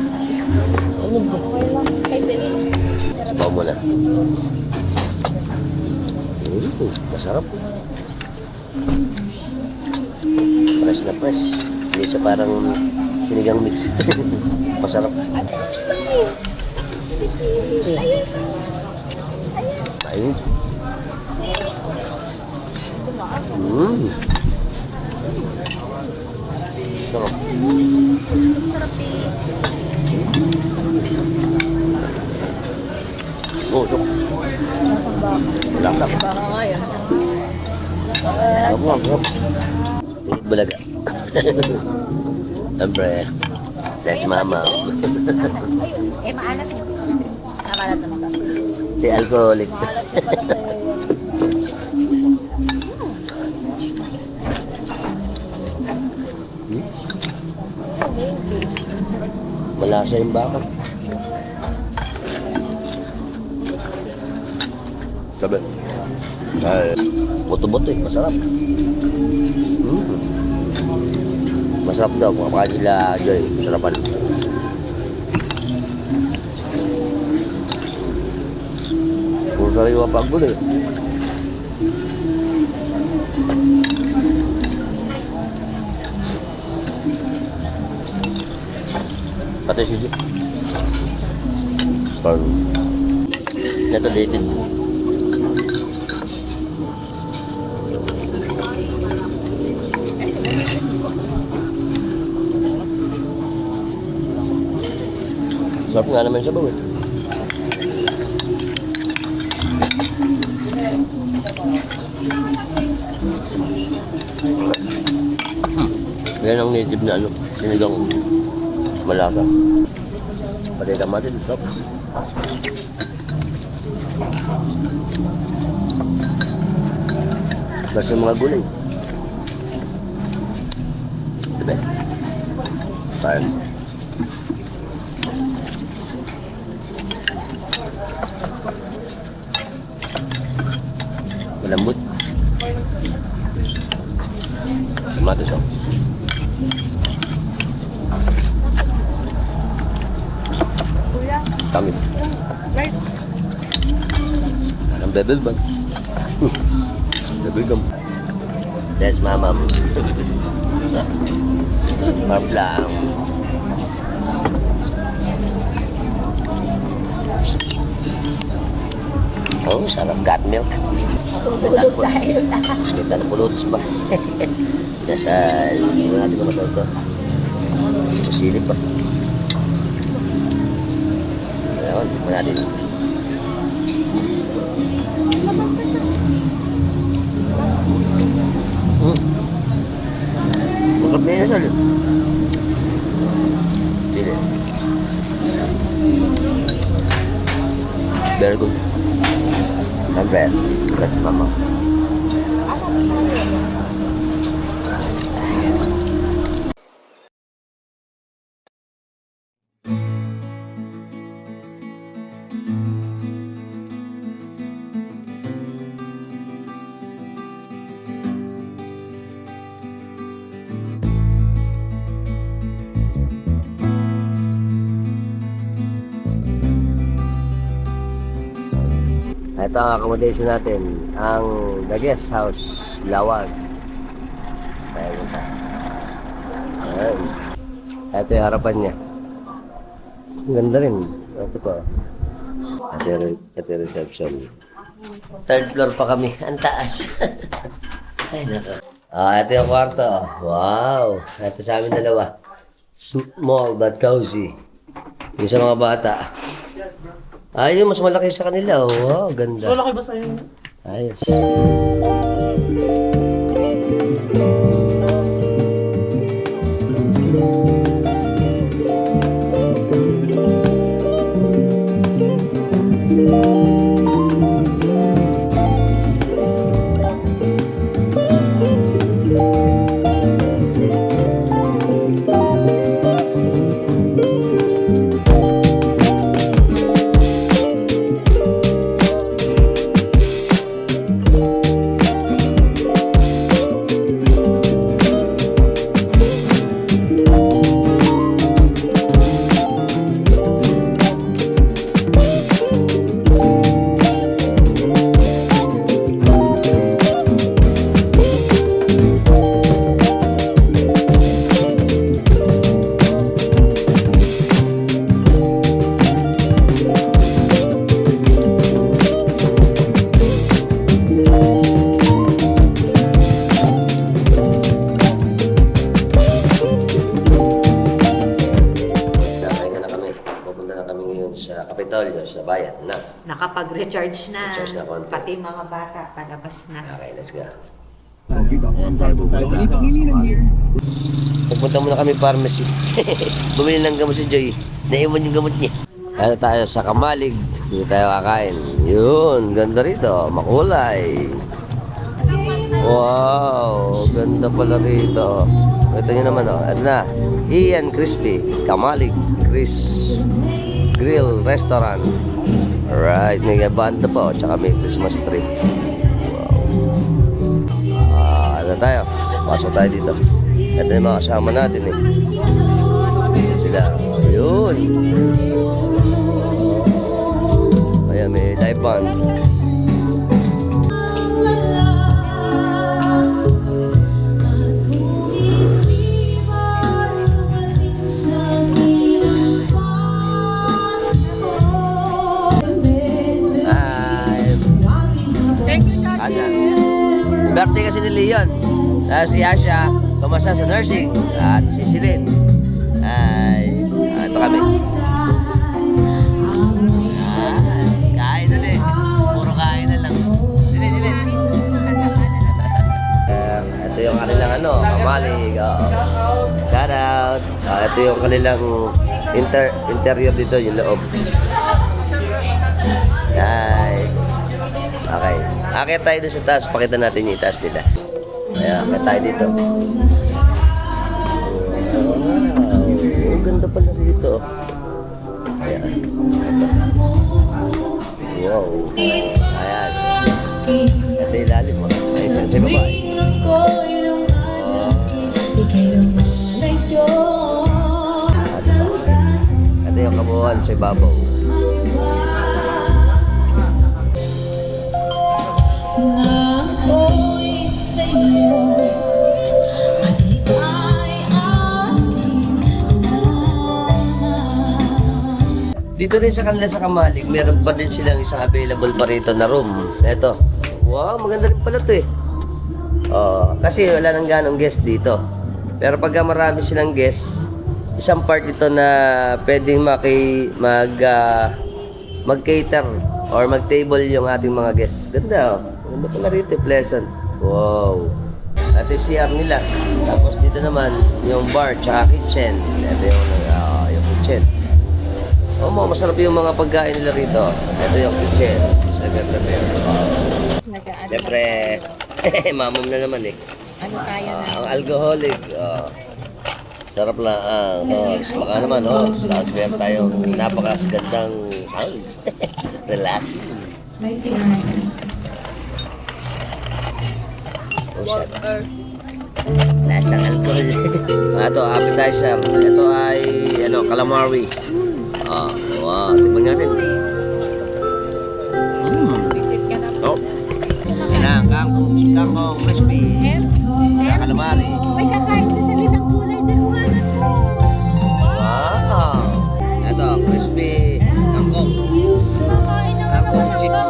Ano ba? Okay lang. Kay Celine. Sabaw mo na. Masarap. Fresh na fresh. Hindi siya parang sinigang mix. Masarap. Ayun. Sarap. Sarap eh. Busok. Wala ka. Baka nga yan. Sarap nga, sarap. Tingit balaga. Siyempre, that's mama. Ayun. Maalat yun. Nakalat naman ka. Di alcoholic. Malasa yung baka. Sabi. Buto-buto eh, masarap. Masarap daw, kumakain sila Joy, masarapan. Puro sariwa pa ang gulo eh. Pati si Joy. Ito dated. Sarap nga naman siya ba eh. Yan ang native na ano, sinigang malasa. Pati kamatis, sarap. Basta yung mga gulay. Diba? Parang malambot. Kamatis oh. Kami. Ang bebel ba? Bebel gum. That's my mom. Mablang. Oh, sarap got milk. Kita na puluts ba? Nasa, hindi natin na masarap to. Masilip pa. Ayan, tignan natin. Masarap na yun, sali. Sili. Very good. Siyempre, that's mama. Ito ang accommodation natin, ang The Guest House, Lawag. Ayan. Ayan. Ito yung harapan niya. Ang ganda rin. Ito pa. Ito yung reception. Third floor pa kami. Ang taas. Ay, naka. Ito yung kwarto. Wow. Ito sa amin dalawa. Small but cozy. Yung sa mga bata. Ay, yung mas malaki sa kanila. Wow, ganda. So, laki ba sa'yo? Ayos. Sa Kapitolyo, sa bayan na. Nakapag-recharge na. Recharge na konti. Pati mga bata, palabas na. Okay, let's go. Ayan tayo pupunta. Pupunta muna kami pharmacy. Bumili ng gamot si Joy. Naiwan yung gamot niya. Ano tayo sa Kamalig. Dito tayo kakain. Yun, ganda rito. Makulay. Wow, ganda pala rito. Ito nyo naman, oh. Ito na. Ian Crispy. Kamalig. Grill Restaurant. Alright, may banda pa, oh. Tsaka may Christmas tree. Wow. Ano tayo? Pasok tayo dito. Ito yung mga kasama natin, eh. Sila. Yun. Ayan, may live band. Birthday kasi ni Leon. Si Asha, pumasa sa nursing. At si Silin. Ito kami. Kain ulit. Puro kain na lang. Silin. Ito yung kanilang kamalig. Shout out. Ito yung kanilang interior dito, yung loob. Okay. Akit tayo doon sa taas. Pakita natin yung taas nila. Ayan, akit tayo dito. Wow. Ang ganda pala dito. Ayan. Wow. Ayan. Ito yung lalim mo. Ayan, sa baba. Ito yung kabuuan sa ibabaw. Dito rin sa kanila sa Kamalig, meron pa din silang isang available pa rito na room. Ito. Wow, maganda rin pala ito eh. Kasi wala nang ganong guest dito. Pero pagka marami silang guest, isang part ito na pwedeng mag-cater or mag-table yung ating mga guests. Ganda oh. Ganda pala rito, pleasant. Wow. At yung CR nila. Tapos dito naman, yung bar, tsaka kitchen. Ito yung kitchen. Masarap yung mga pagkain nila rito. Ito yung kitchen. Siyempre, mamam na naman eh. Ano tayo na? Ang alcoholic. Sarap lang. Baka naman, tapos meron tayong napakagandang sounds. Relaxing. Sarap. Lasang alcohol. Ito, appetizer. Ito ay, calamari. Wow, tingnan natin. Visit ka na. Kangkong crispy. Calamari. May kakain sa salitang kulay. Dakuhanan mo. Wow. Ito, crispy kangkong. Kangkong chips.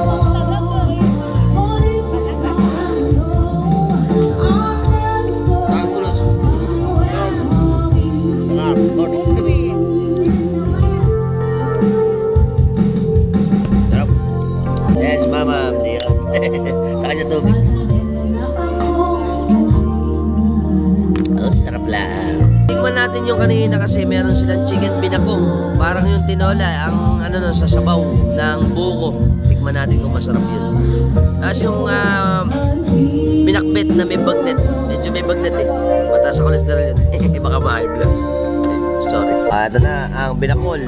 Yes, Mama, Leon. Sa kanya tubig. Sarap lang. Tingnan natin yung kanina kasi meron silang chicken binakong. Parang yung tinola, ang sa sabaw ng buko. Tikman natin kung masarap yun. Tapos yung binakbet na may bagnet. Medyo may bagnet eh. Mataas sa cholesterol yun. Baka ma-high blood. Sorry. Ito na ang binakol.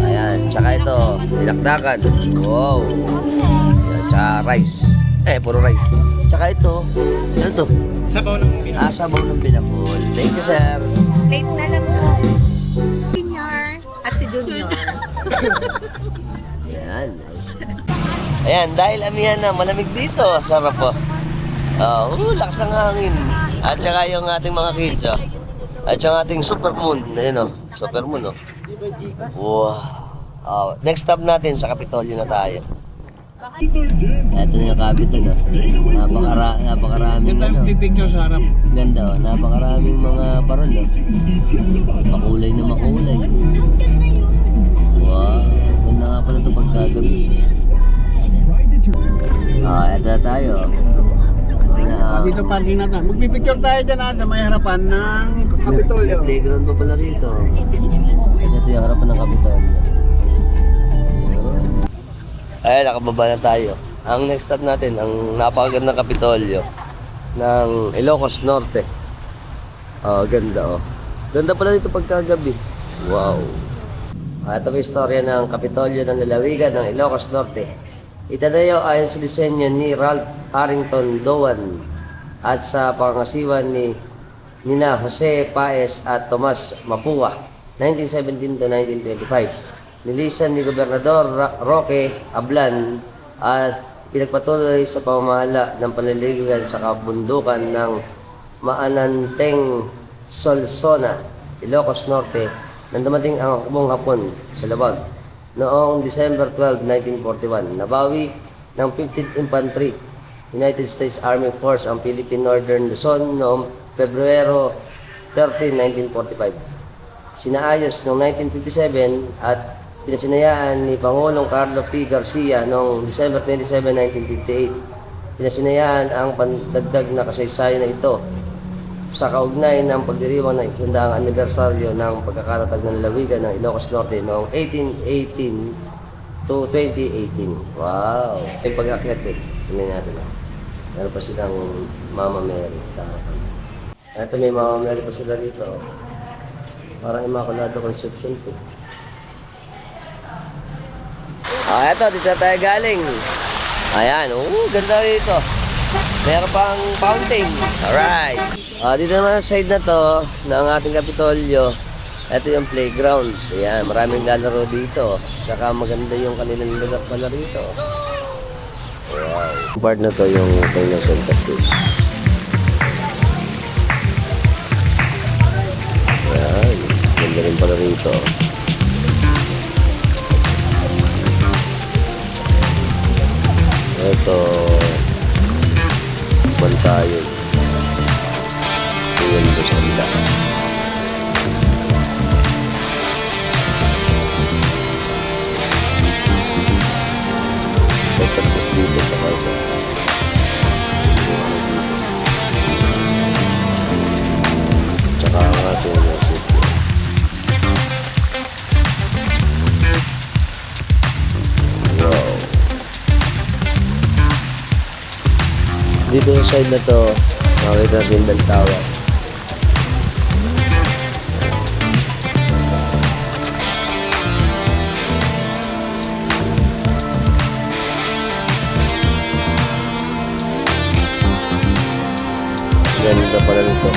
Ayan. Tsaka ito. Dinakdakan. Wow. Ayan, tsaka rice. Puro rice. Tsaka ito. Ano to? Sabaw ng binakol. Sabaw ng binakol. Thank you, sir. Late na lang po. Senior at si Junior. Ayan. Ayan, dahil amihan na malamig dito. Sarap po. Lakas ng hangin. At saka yung ating mga kids, At yung ating super moon. Ayun, super moon, Wow. Next stop natin sa Kapitolyo na tayo. Ito na yung Capitol, Napakaraming, Pipicture sa harap. ganda, Napakaraming mga parol, Makulay na makulay. Wow. Ganda nga pala ito pagkagabi. Ito na tayo. Dito parking natin. Magpipicture tayo dyan sa may harapan ng Kapitolyo. May playground pa pala rito. Kasi ito yung harapan ng Kapitolyo. Ay, nakababa na tayo. Ang next stop natin, ang napakagandang Kapitolyo ng Ilocos Norte. Oh, ganda oh. Ganda pala dito pagkagabi. Wow. Ito po yung istorya ng Kapitolyo ng Lalawigan ng Ilocos Norte. Itinayo ayon sa disenyo ni Ralph Harrington Doan at sa pangasiwan ni Nina Jose Paez at Tomas Mapua, 1917 to 1925. Nilisan ni Gobernador Roque Ablan at pinagpatuloy sa pamamahala ng panliligan sa kabundukan ng Maananteng Solsona, Ilocos Norte, nang dumating ang hukbong Hapon sa labag noong December 12, 1941. Nabawi ng 15th Infantry United States Army Force ang Philippine Northern Luzon noong Pebrero 13, 1945. Sinaayos noong 1957 at pinasinayaan ni Pangulong Carlo P. Garcia noong December 27, 1958. Pinasinayaan ang pandagdag na kasaysayan na ito sa kaugnay ng pagdiriwang ng 100 anibersaryo ng pagkakatatag ng lalawigan ng Ilocos Norte noong 1818 to 2018. Wow! Yung pag-akyat eh. Tingnan natin. Meron pa silang Mama Mary sa harapan. Ito may Mama Mary pa sila rito. Parang Immaculado Conception po. Eto, dito tayo galing. Ayan, ganda rito. Meron pang fountain. Alright. Dito naman sa side na to, ng ating Kapitolyo, ito yung playground. Ayan, maraming lalaro dito. Saka maganda yung kanilang lugar pala rito. Wow. Part na to yung kanilang Santa Cruz. Ayan, ganda rin pala rito. Ito, Bantayan. Tingnan mo sa kanila. Sa tapos dito sa kalsa. Tsaka ang ating music. Wow. Dito sa side na to, makikita natin Bell Tower. Ganda pala nito.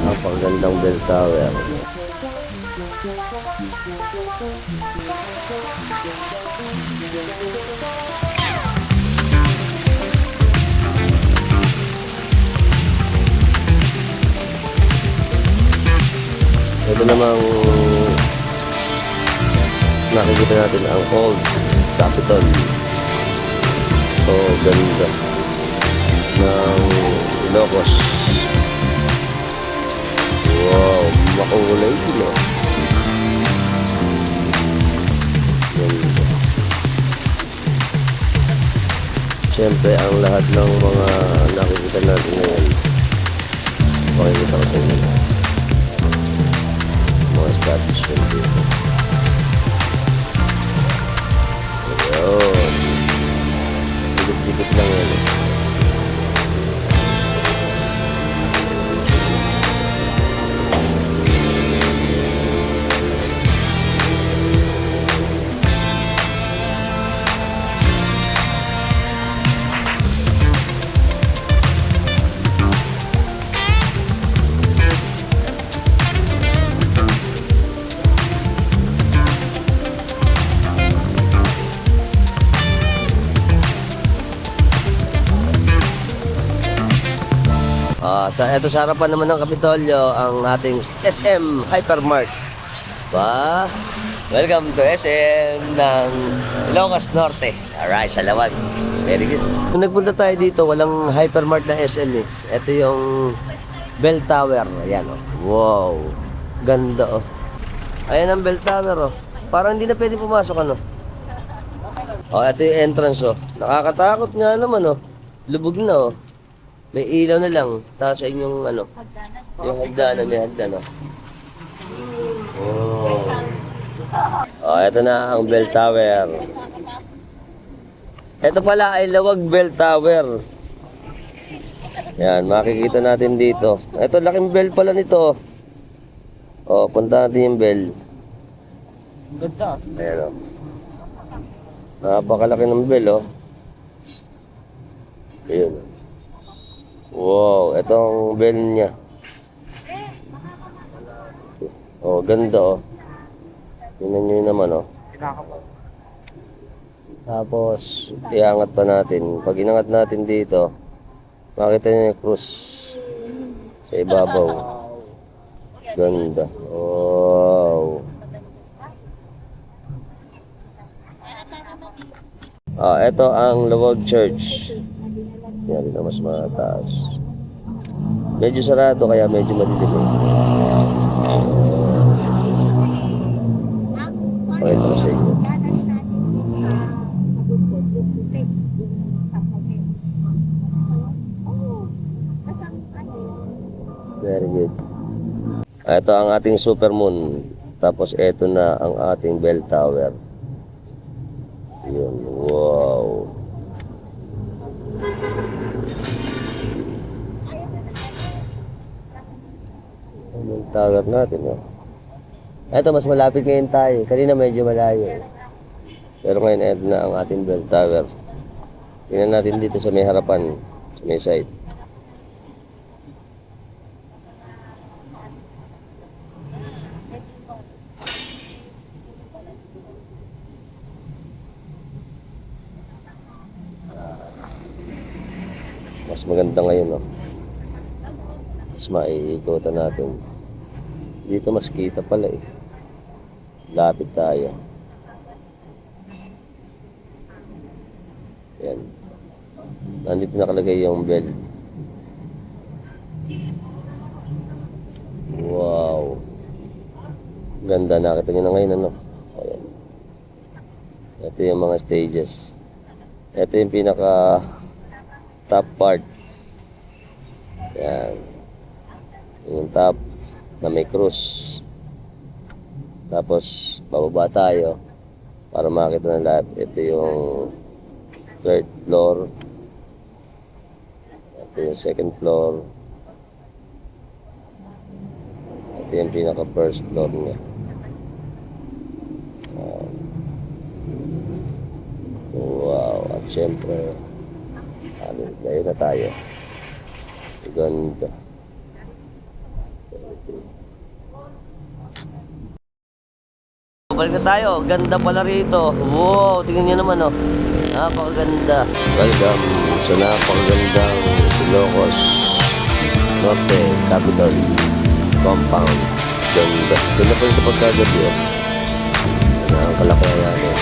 Napakagandang Bell Tower. Ito namang nakikita natin ang Old Capitol. Ito, ganda ng Ilocos. Wow, makulay no? Ganda. Siyempre, ang lahat ng mga nakikita natin ngayon, makikita ko sa inyo mga establishment dito. Ayun. Dikit-dikit lang yan. Ito sa harapan naman ng Kapitolyo, ang ating SM Hypermart. Welcome to SM ng Ilocos Norte. Alright, sa Lawag. Very good. Kung nagpunta tayo dito, walang Hypermart na SM eh. Ito yung Bell Tower. Ayan oh. Wow. Ganda oh. Ayan ang Bell Tower oh. Parang hindi na pwede pumasok ano. Oh, ito yung entrance oh. Nakakatakot nga naman oh. Lubog na oh. May ilaw na lang. Tapos sa inyong ano, yung hagdanan, may hagdanan. Oh. Oh, ito na ang bell tower. Ito pala ay Lawag Bell Tower. Yan, makikita natin dito. Ito, laking bell pala nito. Oh, punta natin yung bell. Ganda. Ayan o. Napakalaki ng bell, oh. Ayun. Wow, ito ang bell niya. Oh, ganda, oh. Tingnan nyo yun naman, oh. Tapos, iangat pa natin. Pag inangat natin dito, makita nyo yung cruise sa ibabaw. Ganda. Wow. Ito ang Lawag Church. Yan, dito mas mataas. Medyo sarado kaya medyo madilim. Okay, ito sa inyo. Very good. Ito ang ating supermoon. Tapos ito na ang ating bell tower. Yun. Wow. Ang bell tower natin, oh. Ito, mas malapit ngayon tayo. Kanina medyo malayo. Pero ngayon, ito na ang ating bell tower. Tingnan natin dito sa may harapan, sa may side. Mas maganda ngayon, no? Mas maiikutan natin. Dito mas kita pala, eh. Lapit tayo. Yan. Nandito nakalagay yung bell. Wow. Ganda, nakita nyo na ngayon, ano? Ayan. Ito yung mga stages. Ito yung pinaka top part. Yan. Yung top na may cruise. Tapos bababa tayo para makita na lahat. Ito yung third floor. Ito yung second floor. Ito yung pinaka first floor niya. Wow. At syempre ngayon na tayo. Ganda. Balik na tayo. Ganda pala rito. Wow, tingnan nyo naman, oh. Napakaganda. Welcome sa napakagandang Ilocos Norte Capital Compound. Ganda. Ganda pa rin ito pagkagabi, oh. Ano ang kalakayan, oh.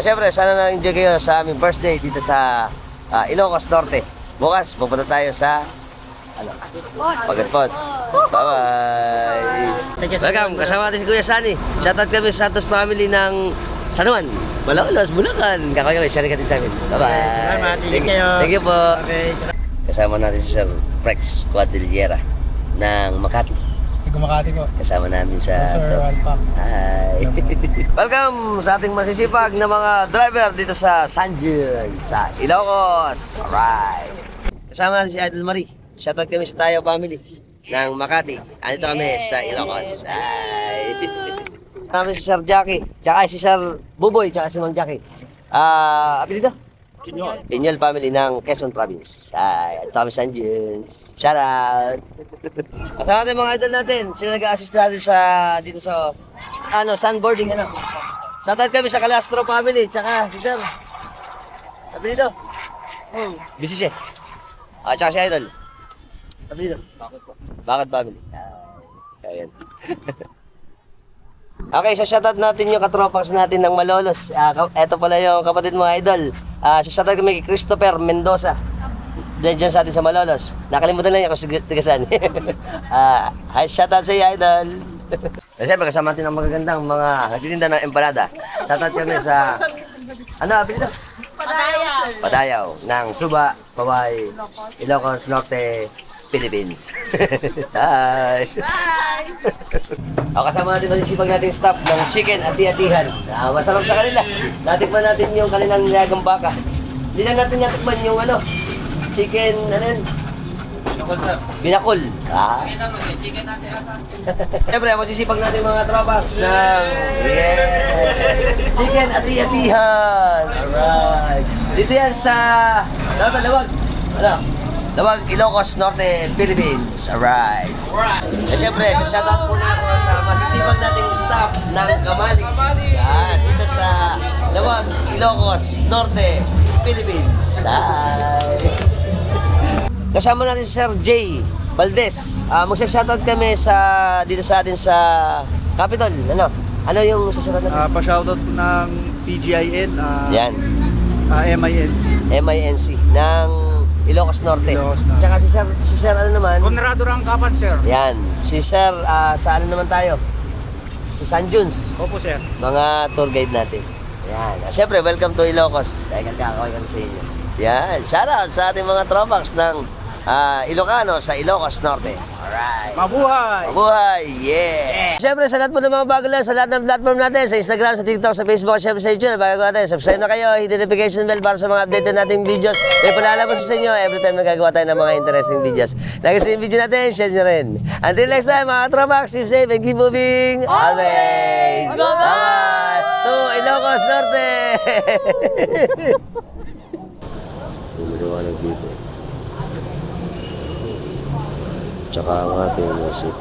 Siyempre, sana na-enjoy kayo sa aming first day dito sa Ilocos Norte. Bukas, pupunta tayo sa Pagatpon. Bye-bye! Welcome! Kasama natin si Kuya Sunny. Shoutout kami sa Santos family ng San Juan, Malolos, Bulacan. Kakawin kami, share natin sa amin. Bye-bye! Salamat, thank you. Thank you po! Okay, Kasama natin si Sir Frex Quadrillera ng Makati. Makati po. Kasama namin sa Sir Alpax. Hi! Welcome sa ating masisipag na mga driver dito sa San Juan, sa Ilocos. Alright! Kasama natin si Idol Marie. Shoutout kami sa Tayo family ng Makati. Andito kami sa Ilocos. Hi! Kami si Sir Jackie, tsaka si Sir Buboy, tsaka si Mang Jackie. Apelido? Inyol family ng Quezon Province. Ay, ito kami San Juans. Shout out! Kasama natin mga idol natin. Sila nag-assist natin sa dito sa sandboarding, ano. Shout out kami sa Calastro family, tsaka si Sir. Apelido? Busy siya. Tsaka si idol. Apelido? Bakit family? Ayan. Okay, so shoutout natin yung katropax natin ng Malolos. Ito pala yung kapatid mga idol. Shoutout kami kay Christopher Mendoza. dyan sa atin sa Malolos. Nakalimutan lang ako taga saan. Hi, shoutout sa iyo, idol. Siyempre, kasama natin ang magagandang mga nagtitinda ng empanada. Shoutout kami sa, ano, apelido? Padayaw ng Suba, Paway, Ilocos Norte, Philippines. Hi! Bye! O, kasama natin masisipag nating staff ng chicken at ati-atihan. Masarap sa kanila. Natikman natin yung kanilang nilagang baka. Hindi lang natin natikman yung ano, chicken, ano yun? Binakol. Siyempre, masisipag natin mga tropax ng chicken ati-atihan. Alright. Dito yan sa Lawag. Ano? Lawag, Ilocos Norte, Philippines. Alright. Eh siyempre, sa shoutout muna ako sa masisipag nating staff ng Kamali. Yan, dito sa Lawag, Ilocos Norte, Philippines. Hi! Kasama natin si Sir J. Valdez. Magsa-shoutout kami dito sa atin sa Capitol. Ano yung shoutout natin? Pa-shoutout po ng PGIN, Yan. MINC. MINC ng Ilocos Norte. Ilocos Norte. Tsaka si Sir ano naman? Conrado Rangkapan, sir. Yan. Si Sir, sa ano naman tayo? Sa San Juns. Opo, sir. Mga tour guide natin. Yan. Siyempre, welcome to Ilocos. Ay, kakakaway kami sa inyo. Yan. Shoutout sa ating mga tropax ng Ilocano sa Ilocos Norte. Alright. Mabuhay! Mabuhay! Yeah! Siyempre, sa lahat po ng mga bago lang, sa lahat ng platform natin, sa Instagram, sa TikTok, sa Facebook, siyempre sa YouTube, bago natin, subscribe na kayo, hit the notification bell para sa mga update na nating videos. May palalabas sa inyo every time nagagawa tayo ng mga interesting videos. Like sa yung video natin, share nyo rin. Until next time, mga tropax, keep safe and keep moving always! Bye-bye! To Ilocos Norte! Lumiliwanag dito. Tsaka ang ating musik.